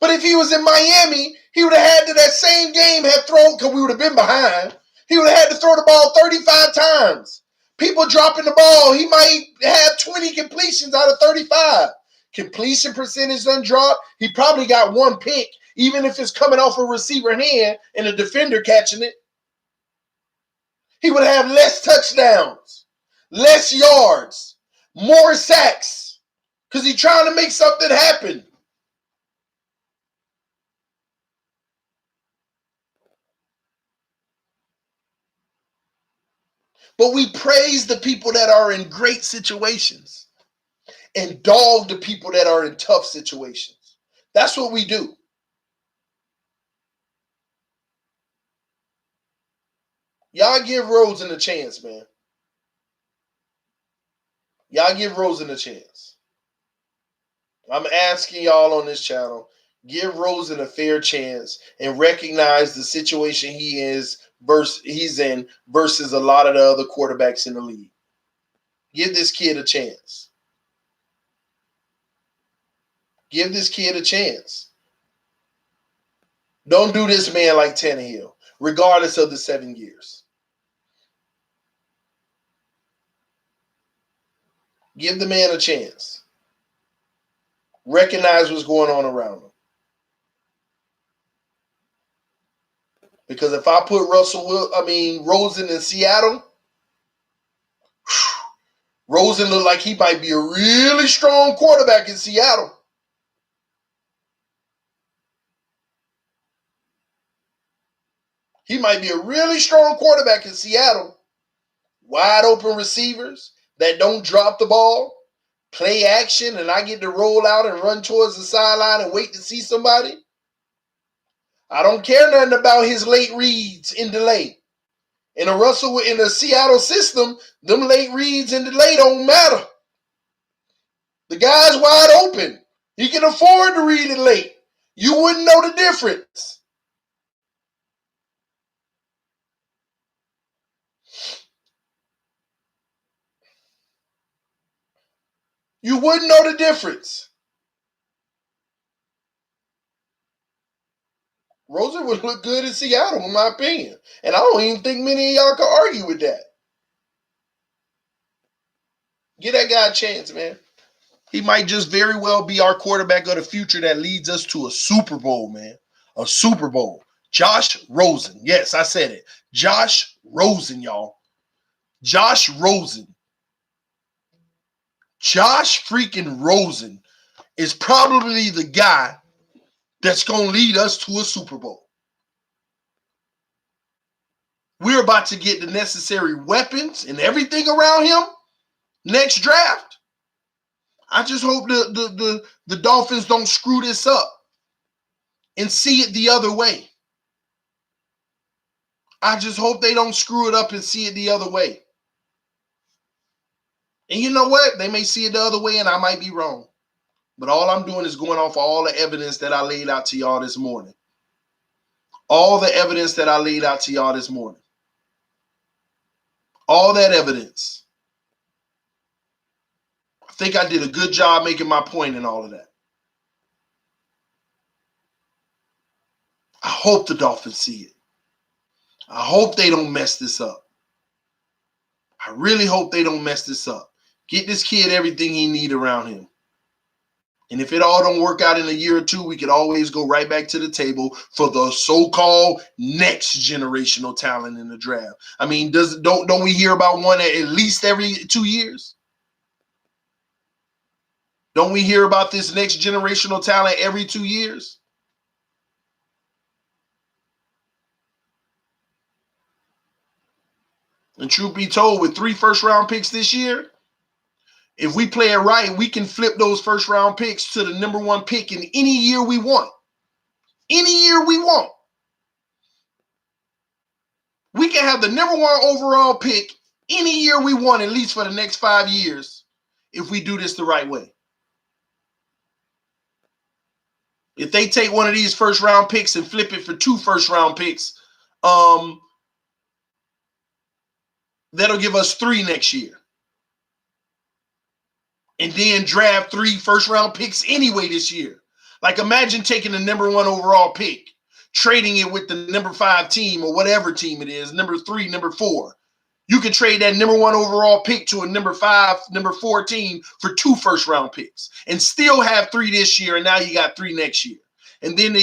But if he was in Miami, he would have had to that same game have thrown, because we would have been behind, he would have had to throw the ball 35 times. People dropping the ball, he might have 20 completions out of 35. Completion percentage done drop. He probably got one pick, even if it's coming off a receiver hand and a defender catching it. He would have less touchdowns, less yards, more sacks, because he's trying to make something happen. But we praise the people that are in great situations and dog the people that are in tough situations. That's what we do. Y'all give Rosen a chance, man. Y'all give Rosen a chance. I'm asking y'all on this channel, give Rosen a fair chance and recognize the situation he's in versus a lot of the other quarterbacks in the league. Give this kid a chance. Give this kid a chance. Don't do this man like Tannehill, regardless of the 7 years. Give the man a chance. Recognize what's going on around him. Because if I put Rosen in Seattle, Rosen looked like he might be a really strong quarterback in Seattle. He might be a really strong quarterback in Seattle. Wide open receivers that don't drop the ball, play action, and I get to roll out and run towards the sideline and wait to see somebody. I don't care nothing about his late reads and delay. In the Seattle system, them late reads and delay don't matter. The guy's wide open. He can afford to read it late. You wouldn't know the difference. You wouldn't know the difference. Rosen would look good in Seattle, in my opinion. And I don't even think many of y'all can argue with that. Give that guy a chance, man. He might just very well be our quarterback of the future that leads us to a Super Bowl, man. A Super Bowl. Josh Rosen. Yes, I said it. Josh Rosen, y'all. Josh Rosen. Josh freaking Rosen is probably the guy that's going to lead us to a Super Bowl. We're about to get the necessary weapons and everything around him next draft. I just hope the Dolphins don't screw this up and see it the other way. I just hope they don't screw it up and see it the other way. And you know what? They may see it the other way and I might be wrong. But all I'm doing is going off of all the evidence that I laid out to y'all this morning. All the evidence that I laid out to y'all this morning. All that evidence. I think I did a good job making my point in all of that. I hope the Dolphins see it. I hope they don't mess this up. I really hope they don't mess this up. Get this kid everything he need around him. And if it all don't work out in a year or two, we could always go right back to the table for the so-called next generational talent in the draft. I mean, don't we hear about one at least every 2 years? Don't we hear about this next generational talent every 2 years? And truth be told, with 3 first-round picks this year, if we play it right, we can flip those first-round picks to the number 1 pick in any year we want. Any year we want. We can have the number 1 overall pick any year we want, at least for the next 5 years, if we do this the right way. If they take one of these first-round picks and flip it for 2 first-round picks, that'll give us 3 next year. And then draft 3 first-round picks anyway this year. Like, imagine taking the number 1 overall pick, trading it with the number 5 team or whatever team it is, number 3, number 4. You could trade that number 1 overall pick to a number 5, number 4 team for 2 first-round picks and still have 3 this year, and now you got 3 next year. And then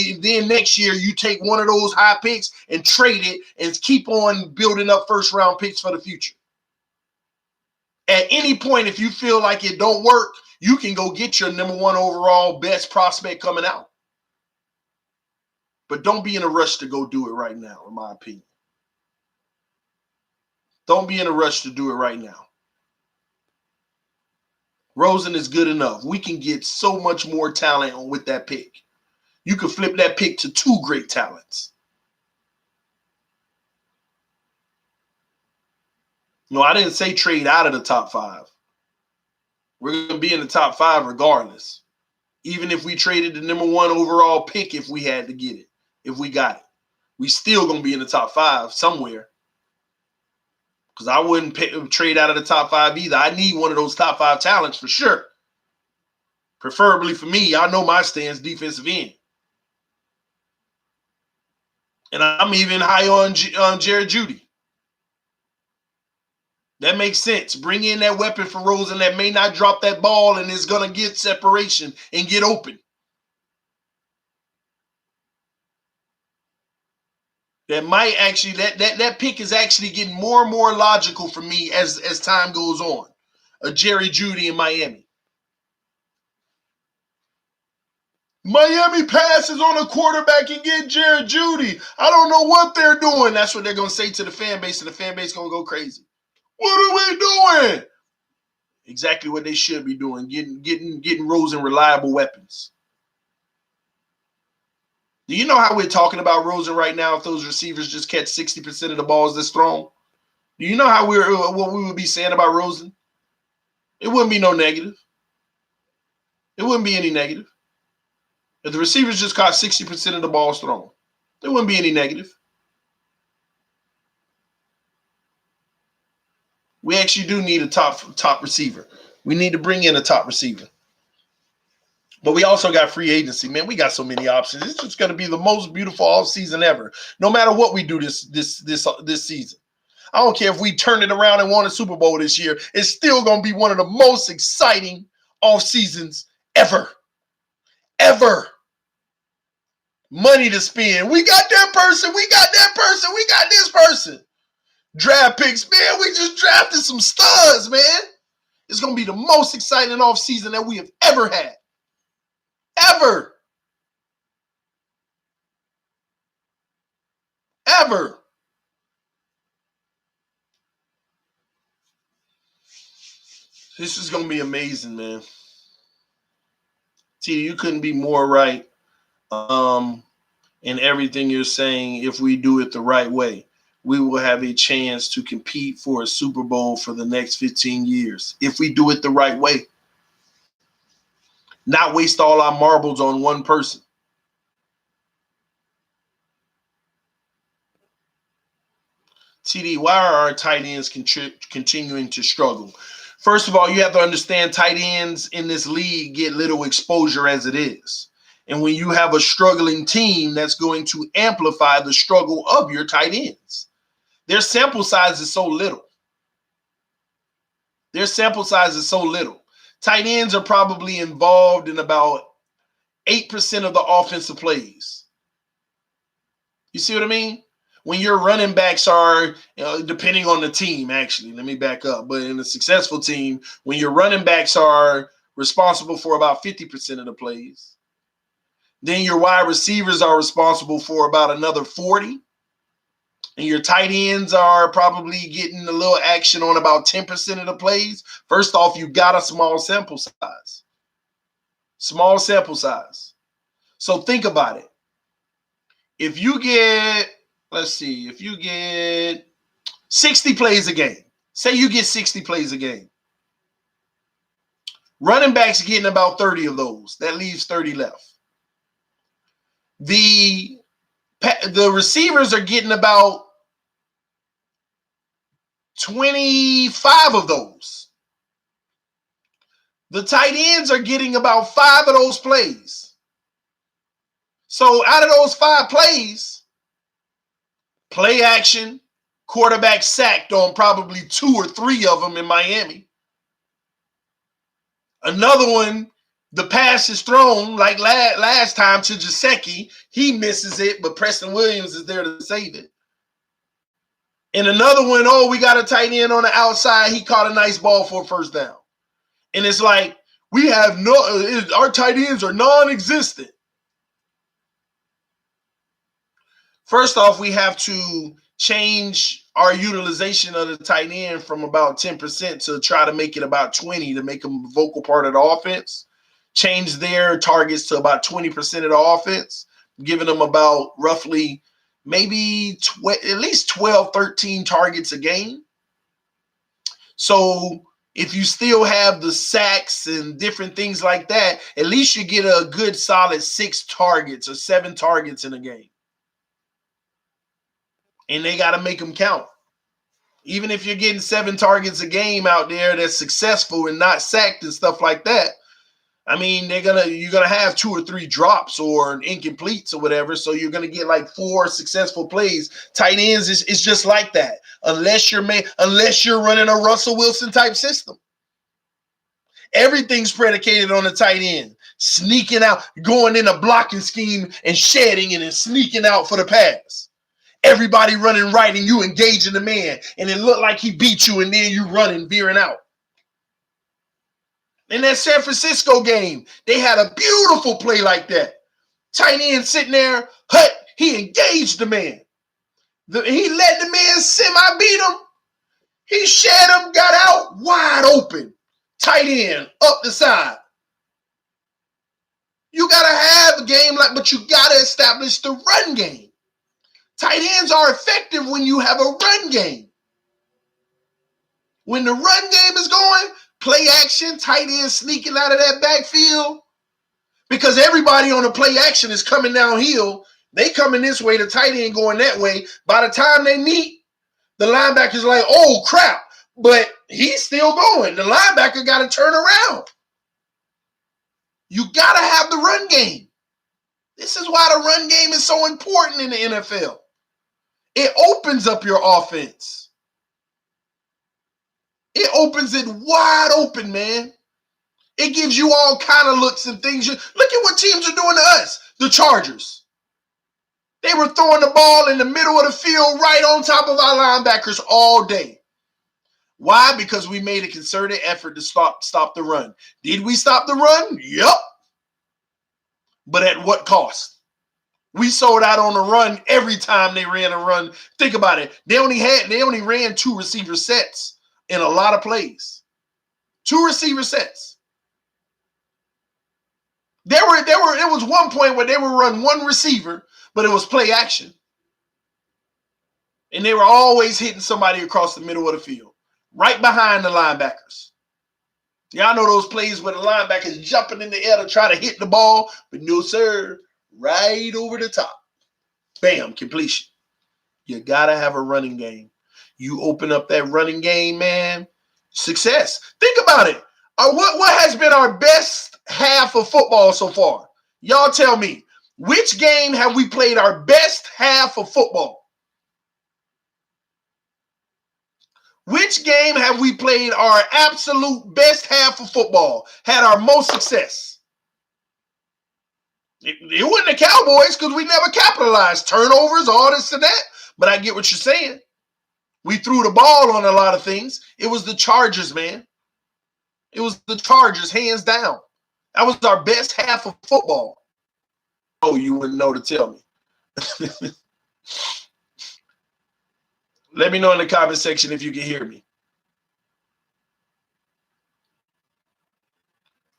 next year you take one of those high picks and trade it and keep on building up first-round picks for the future. At any point, if you feel like it don't work, you can go get your number 1 overall best prospect coming out. But don't be in a rush to go do it right now, in my opinion. Don't be in a rush to do it right now. Rosen is good enough. We can get so much more talent with that pick. You could flip that pick to 2 great talents. No, I didn't say trade out of the top 5. We're going to be in the top 5 regardless. Even if we traded the number 1 overall pick, if we had to get it, if we got it, we still going to be in the top 5 somewhere. Because I wouldn't trade out of the top 5 either. I need one of those top 5 talents for sure. Preferably for me, I know my stance, defensive end. And I'm even high on Jared Jeudy. That makes sense. Bring in that weapon for Rosen that may not drop that ball and is going to get separation and get open. That might actually, that pick is actually getting more and more logical for me as time goes on. A Jerry Jeudy in Miami. Miami passes on a quarterback and get Jared Jeudy. I don't know what they're doing. That's what they're going to say to the fan base, and the fan base is going to go crazy. What are we doing? Exactly what they should be doing, getting Rosen reliable weapons. Do you know how we're talking about Rosen right now if those receivers just catch 60% of the balls that's thrown? Do you know how what we would be saying about Rosen? It wouldn't be no negative. It wouldn't be any negative. If the receivers just caught 60% of the balls thrown, there wouldn't be any negative. We actually do need a top receiver. We need to bring in a top receiver. But we also got free agency, man. We got so many options. It's just going to be the most beautiful offseason ever, no matter what we do this season. I don't care if we turn it around and won a Super Bowl this year. It's still going to be one of the most exciting off seasons ever. Ever. Money to spend. We got that person. We got that person. We got this person. Draft picks, man. We just drafted some studs, man. It's going to be the most exciting off season that we have ever had. Ever. Ever. This is going to be amazing, man. T, you couldn't be more right in everything you're saying. If we do it the right way, we will have a chance to compete for a Super Bowl for the next 15 years. If we do it the right way. Not waste all our marbles on one person. TD, why are our tight ends continuing to struggle? First of all, you have to understand tight ends in this league get little exposure as it is. And when you have a struggling team, that's going to amplify the struggle of your tight ends. Their sample size is so little. Tight ends are probably involved in about 8% of the offensive plays. You see what I mean? When your running backs are, depending on the team, actually, let me back up. But in a successful team, when your running backs are responsible for about 50% of the plays, then your wide receivers are responsible for about another 40%. And your tight ends are probably getting a little action on about 10% of the plays. First off, you got a small sample size. So think about it. If you get 60 plays a game, say you get 60 plays a game, running backs getting about 30 of those. That leaves 30 left. The receivers are getting about 25 of those. The tight ends are getting about 5 of those plays. So out of those 5 plays, play action, quarterback sacked on probably 2 or 3 of them in Miami. Another one, the pass is thrown like last time to Gesicki. He misses it, but Preston Williams is there to save it. And another one, we got a tight end on the outside. He caught a nice ball for a first down. And it's like, our tight ends are non-existent. First off, we have to change our utilization of the tight end from about 10% to try to make it about 20% to make them a vocal part of the offense. Change their targets to about 20% of the offense, giving them about roughly maybe at least 12, 13 targets a game. So if you still have the sacks and different things like that, at least you get a good solid 6 targets or 7 targets in a game. And they got to make them count. Even if you're getting 7 targets a game out there that's successful and not sacked and stuff like that, I mean, you're gonna have 2 or 3 drops or incompletes or whatever. So you're gonna get like 4 successful plays. Tight ends is just like that, unless you're running a Russell Wilson type system. Everything's predicated on the tight end sneaking out, going in a blocking scheme and shedding and then sneaking out for the pass. Everybody running right and you engaging the man, and it looked like he beat you, and then you running, veering out. In that San Francisco game, they had a beautiful play like that. Tight end sitting there, he engaged the man. He let the man semi-beat him. He shed him, got out, wide open. Tight end, up the side. You got to have a game but you got to establish the run game. Tight ends are effective when you have a run game. When the run game is going, play action, tight end sneaking out of that backfield, because everybody on the play action is coming downhill. They coming this way, the tight end going that way. By the time they meet, the linebacker's like, oh, crap. But he's still going. The linebacker got to turn around. You got to have the run game. This is why the run game is so important in the NFL. It opens up your offense. It opens it wide open, man. It gives you all kind of looks and things. Look at what teams are doing to us. The Chargers. They were throwing the ball in the middle of the field right on top of our linebackers all day. Why? Because we made a concerted effort to stop the run. Did we stop the run? Yep. But at what cost? We sold out on the run every time they ran a run. Think about it. They only ran 2 receiver sets in a lot of plays. 2 receiver sets. It was one point where they would run 1 receiver, but it was play action. And they were always hitting somebody across the middle of the field, right behind the linebackers. Y'all know those plays where the linebackers jumping in the air to try to hit the ball, but no, sir, right over the top. Bam, completion. You got to have a running game. You open up that running game, man, success. Think about it. What has been our best half of football so far? Y'all tell me, which game have we played our best half of football? Which game have we played our absolute best half of football? Had our most success? It wasn't the Cowboys because we never capitalized. Turnovers, all this and that. But I get what you're saying. We threw the ball on a lot of things. It was the Chargers, man. It was the Chargers, hands down. That was our best half of football. Oh, you wouldn't know to tell me. Let me know in the comment section if you can hear me.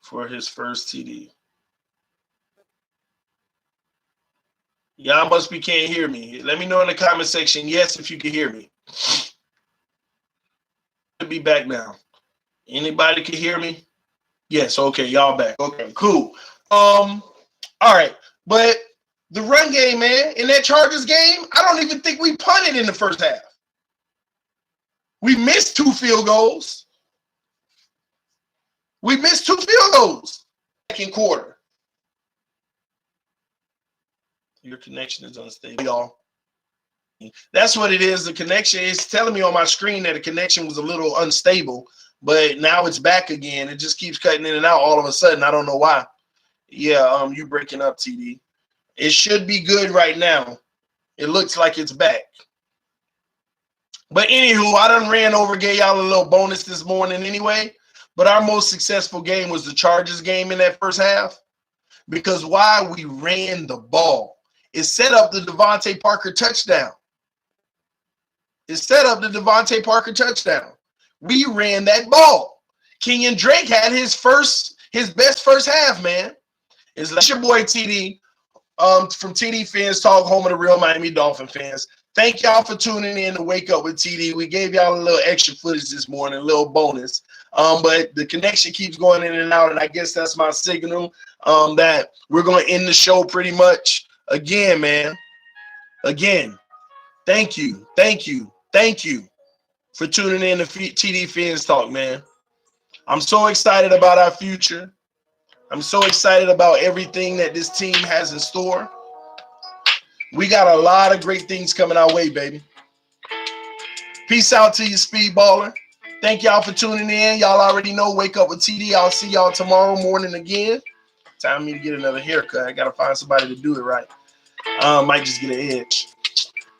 For his first TD. Y'all must be can't hear me. Let me know in the comment section, yes, if you can hear me. I'll be back now. Anybody can hear me? Yes, okay, y'all back. Okay, cool. All right. But the run game, man, in that Chargers game, I don't even think we punted in the first half. We missed 2 field goals. We missed 2 field goals. Second quarter. Your connection is unstable, y'all. That's what it is. The connection is telling me on my screen that the connection was a little unstable, but now it's back again. It just keeps cutting in and out all of a sudden. I don't know why. Yeah, you breaking up, TD. It should be good right now. It looks like it's back. But anywho, I done ran over, gave y'all a little bonus this morning anyway. But our most successful game was the Chargers game in that first half. Because why? We ran the ball. It set up the Devontae Parker touchdown. We ran that ball. Kenyon Drake had his best first half, man. It's your boy TD from TD Fans Talk, home of the real Miami Dolphin fans. Thank y'all for tuning in to Wake Up with TD. We gave y'all a little extra footage this morning, a little bonus. But the connection keeps going in and out, and I guess that's my signal that we're going to end the show pretty much. Again, man. Again, thank you for tuning in to TD Fans Talk, man. I'm so excited about our future. I'm so excited about everything that this team has in store. We got a lot of great things coming our way, baby. Peace out to you, Speedballer. Thank y'all for tuning in. Y'all already know, Wake Up with TD. I'll see y'all tomorrow morning again. Time for me to get another haircut. I got to find somebody to do it right. Might just get an edge.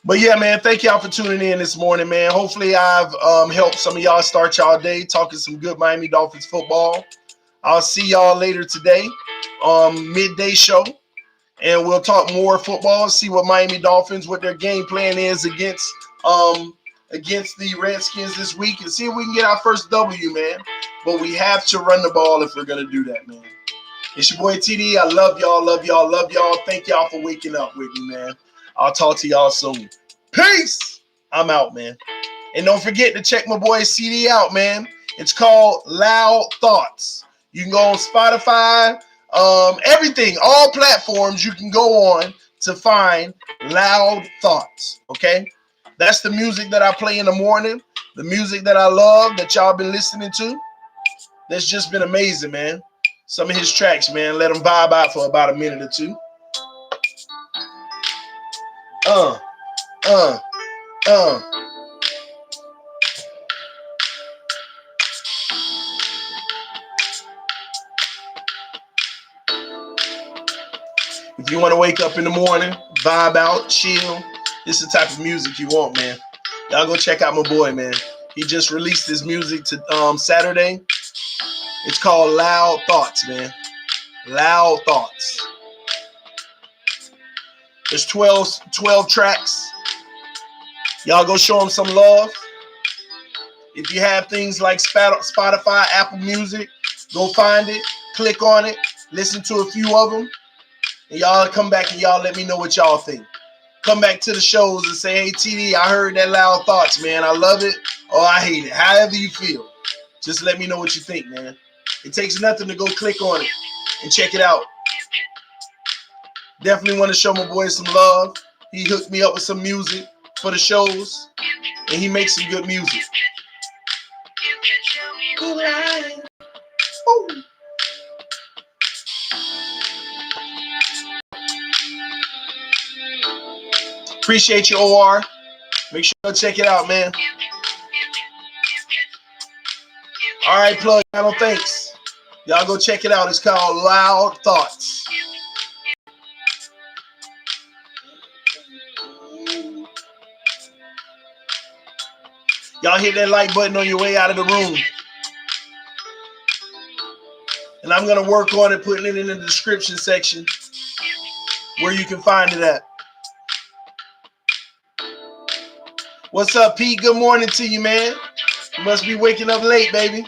But yeah, man, thank y'all for tuning in this morning, man. Hopefully I've helped some of y'all start y'all day talking some good Miami Dolphins football. I'll see y'all later today, midday show. And we'll talk more football, see what Miami Dolphins, what their game plan is against the Redskins this week, and see if we can get our first W, man. But we have to run the ball if we're going to do that, man. It's your boy TD. I love y'all. Thank y'all for waking up with me, man. I'll talk to y'all soon. Peace. I'm out, man. And don't forget to check my boy's CD out, man. It's called Loud Thoughts. You can go on Spotify, everything, all platforms you can go on to find Loud Thoughts, okay? That's the music that I play in the morning, the music that I love that y'all been listening to. That's just been amazing, man. Some of his tracks, man, let them vibe out for about a minute or two. If you want to wake up in the morning, vibe out, chill, this is the type of music you want, man. Y'all go check out my boy, man. He just released his music to Saturday. It's called Loud Thoughts, man. Loud Thoughts. There's 12 tracks. Y'all go show him some love. If you have things like Spotify, Apple Music, go find it, click on it, listen to a few of them, and y'all come back and y'all let me know what y'all think. Come back to the shows and say, hey, TD, I heard that Loud Thoughts, man. I love it or I hate it. However you feel. Just let me know what you think, man. It takes nothing to go click on it and check it out. Definitely want to show my boy some love. He hooked me up with some music for the shows, and he makes some good music. Appreciate you, OR. Make sure to check it out, man. All right, plug. No thanks. Y'all go check it out. It's called Loud Thoughts. Y'all hit that like button on your way out of the room. And I'm going to work on it, putting it in the description section where you can find it at. What's up, Pete? Good morning to you, man. You must be waking up late, baby.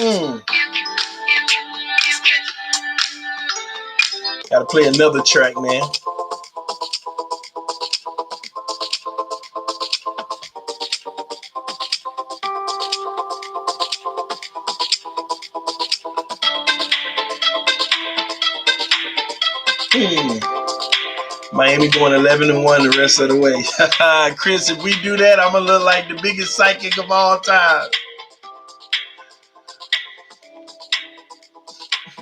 Woo! Gotta play another track, man. Miami going 11-1 the rest of the way. Chris, if we do that, I'm gonna look like the biggest psychic of all time.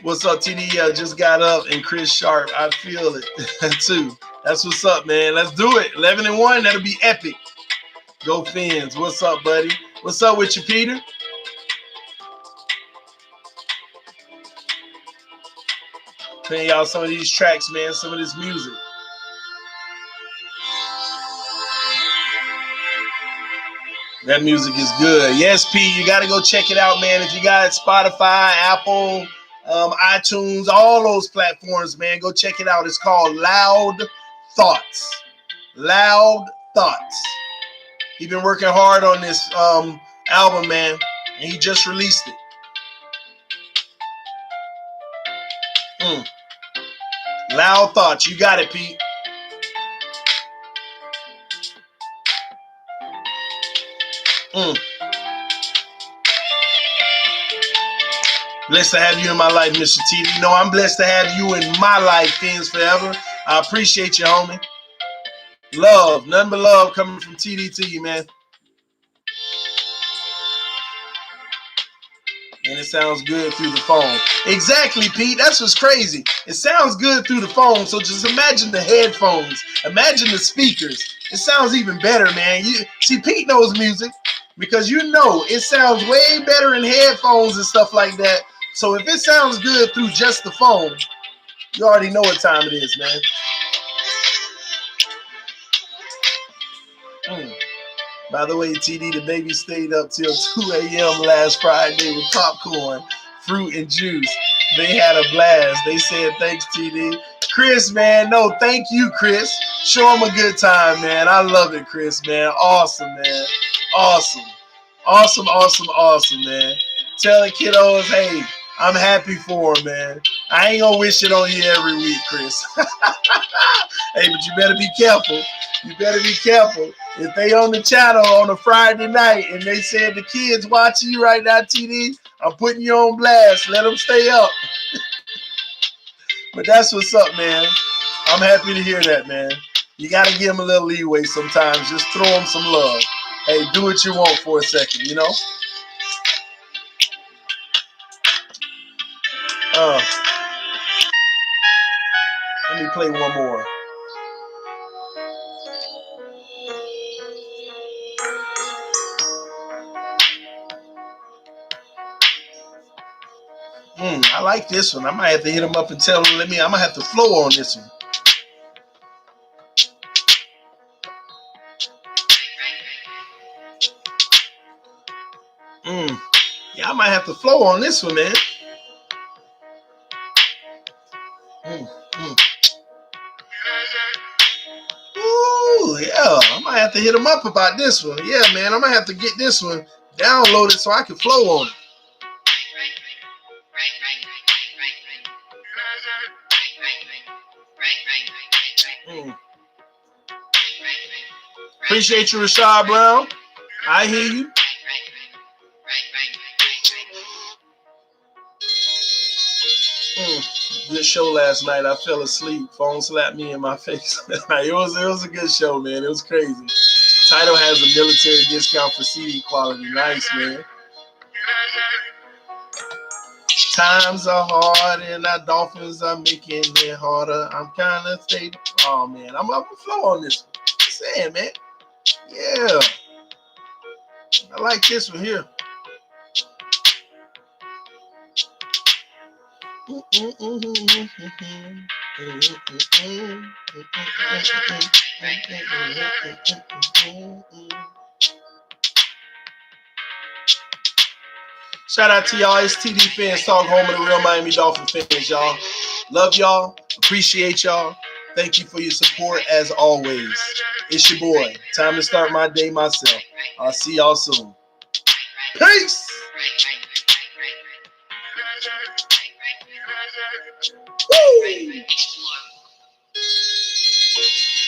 What's up, TD? Just got up and Chris Sharp. I feel it too. That's what's up, man. Let's do it. 11-1. That'll be epic. Go Fins. What's up, buddy? What's up with you, Peter? Playing y'all some of these tracks, man. Some of this music. That music is good. Yes, P, you got to go check it out, man. If you got Spotify, Apple, iTunes, all those platforms, man, go check it out. It's called Loud Thoughts. Loud Thoughts. He's been working hard on this album, man, and he just released it. Loud Thoughts. You got it, Pete. Blessed to have you in my life, Mr. T. You know, I'm blessed to have you in my life, Fins Forever. I appreciate you, homie. Love. Nothing but love coming from TD to you, man. And it sounds good through the phone. Exactly, Pete. That's what's crazy. It sounds good through the phone, so just imagine the headphones. Imagine the speakers. It sounds even better, man. See, Pete knows music because you know it sounds way better in headphones and stuff like that. So if it sounds good through just the phone, you already know what time it is, man. By the way, TD, the baby stayed up till 2 a.m. last Friday with popcorn, fruit, and juice. They had a blast. They said, thanks, TD. Chris, man, no, thank you, Chris. Show them a good time, man. I love it, Chris, man. Awesome, man. Awesome. Awesome, awesome, awesome, man. Tell the kiddos, hey, I'm happy for them, man. I ain't gonna wish it on you every week, Chris. Hey, but you better be careful. You better be careful. If they on the channel on a Friday night and they said the kids watching you right now, TD, I'm putting you on blast. Let them stay up. But that's what's up, man. I'm happy to hear that, man. You got to give them a little leeway sometimes. Just throw them some love. Hey, do what you want for a second, you know? Let me play one more. I like this one. I might have to hit him up and tell him, I'm going to have to flow on this one. Yeah, I might have to flow on this one, man. Ooh, yeah. I might have to hit him up about this one. Yeah, man. I might have to get this one downloaded so I can flow on it. Appreciate you, Rashad Brown. I hear you. Good show last night. I fell asleep. Phone slapped me in my face. It was a good show, man. It was crazy. Title has a military discount for CD quality. Nice, man. Times are hard and our Dolphins are making it harder. I'm kind of stable. Oh, man. I'm up the flow on this one. Just saying, man. Yeah. I like this one here. Shout out to y'all. It's TD Fans Talk, home of the real Miami Dolphin fans, y'all. Love y'all. Appreciate y'all. Thank you for your support as always. It's your boy. Time to start my day myself. I'll see y'all soon. Peace. Woo!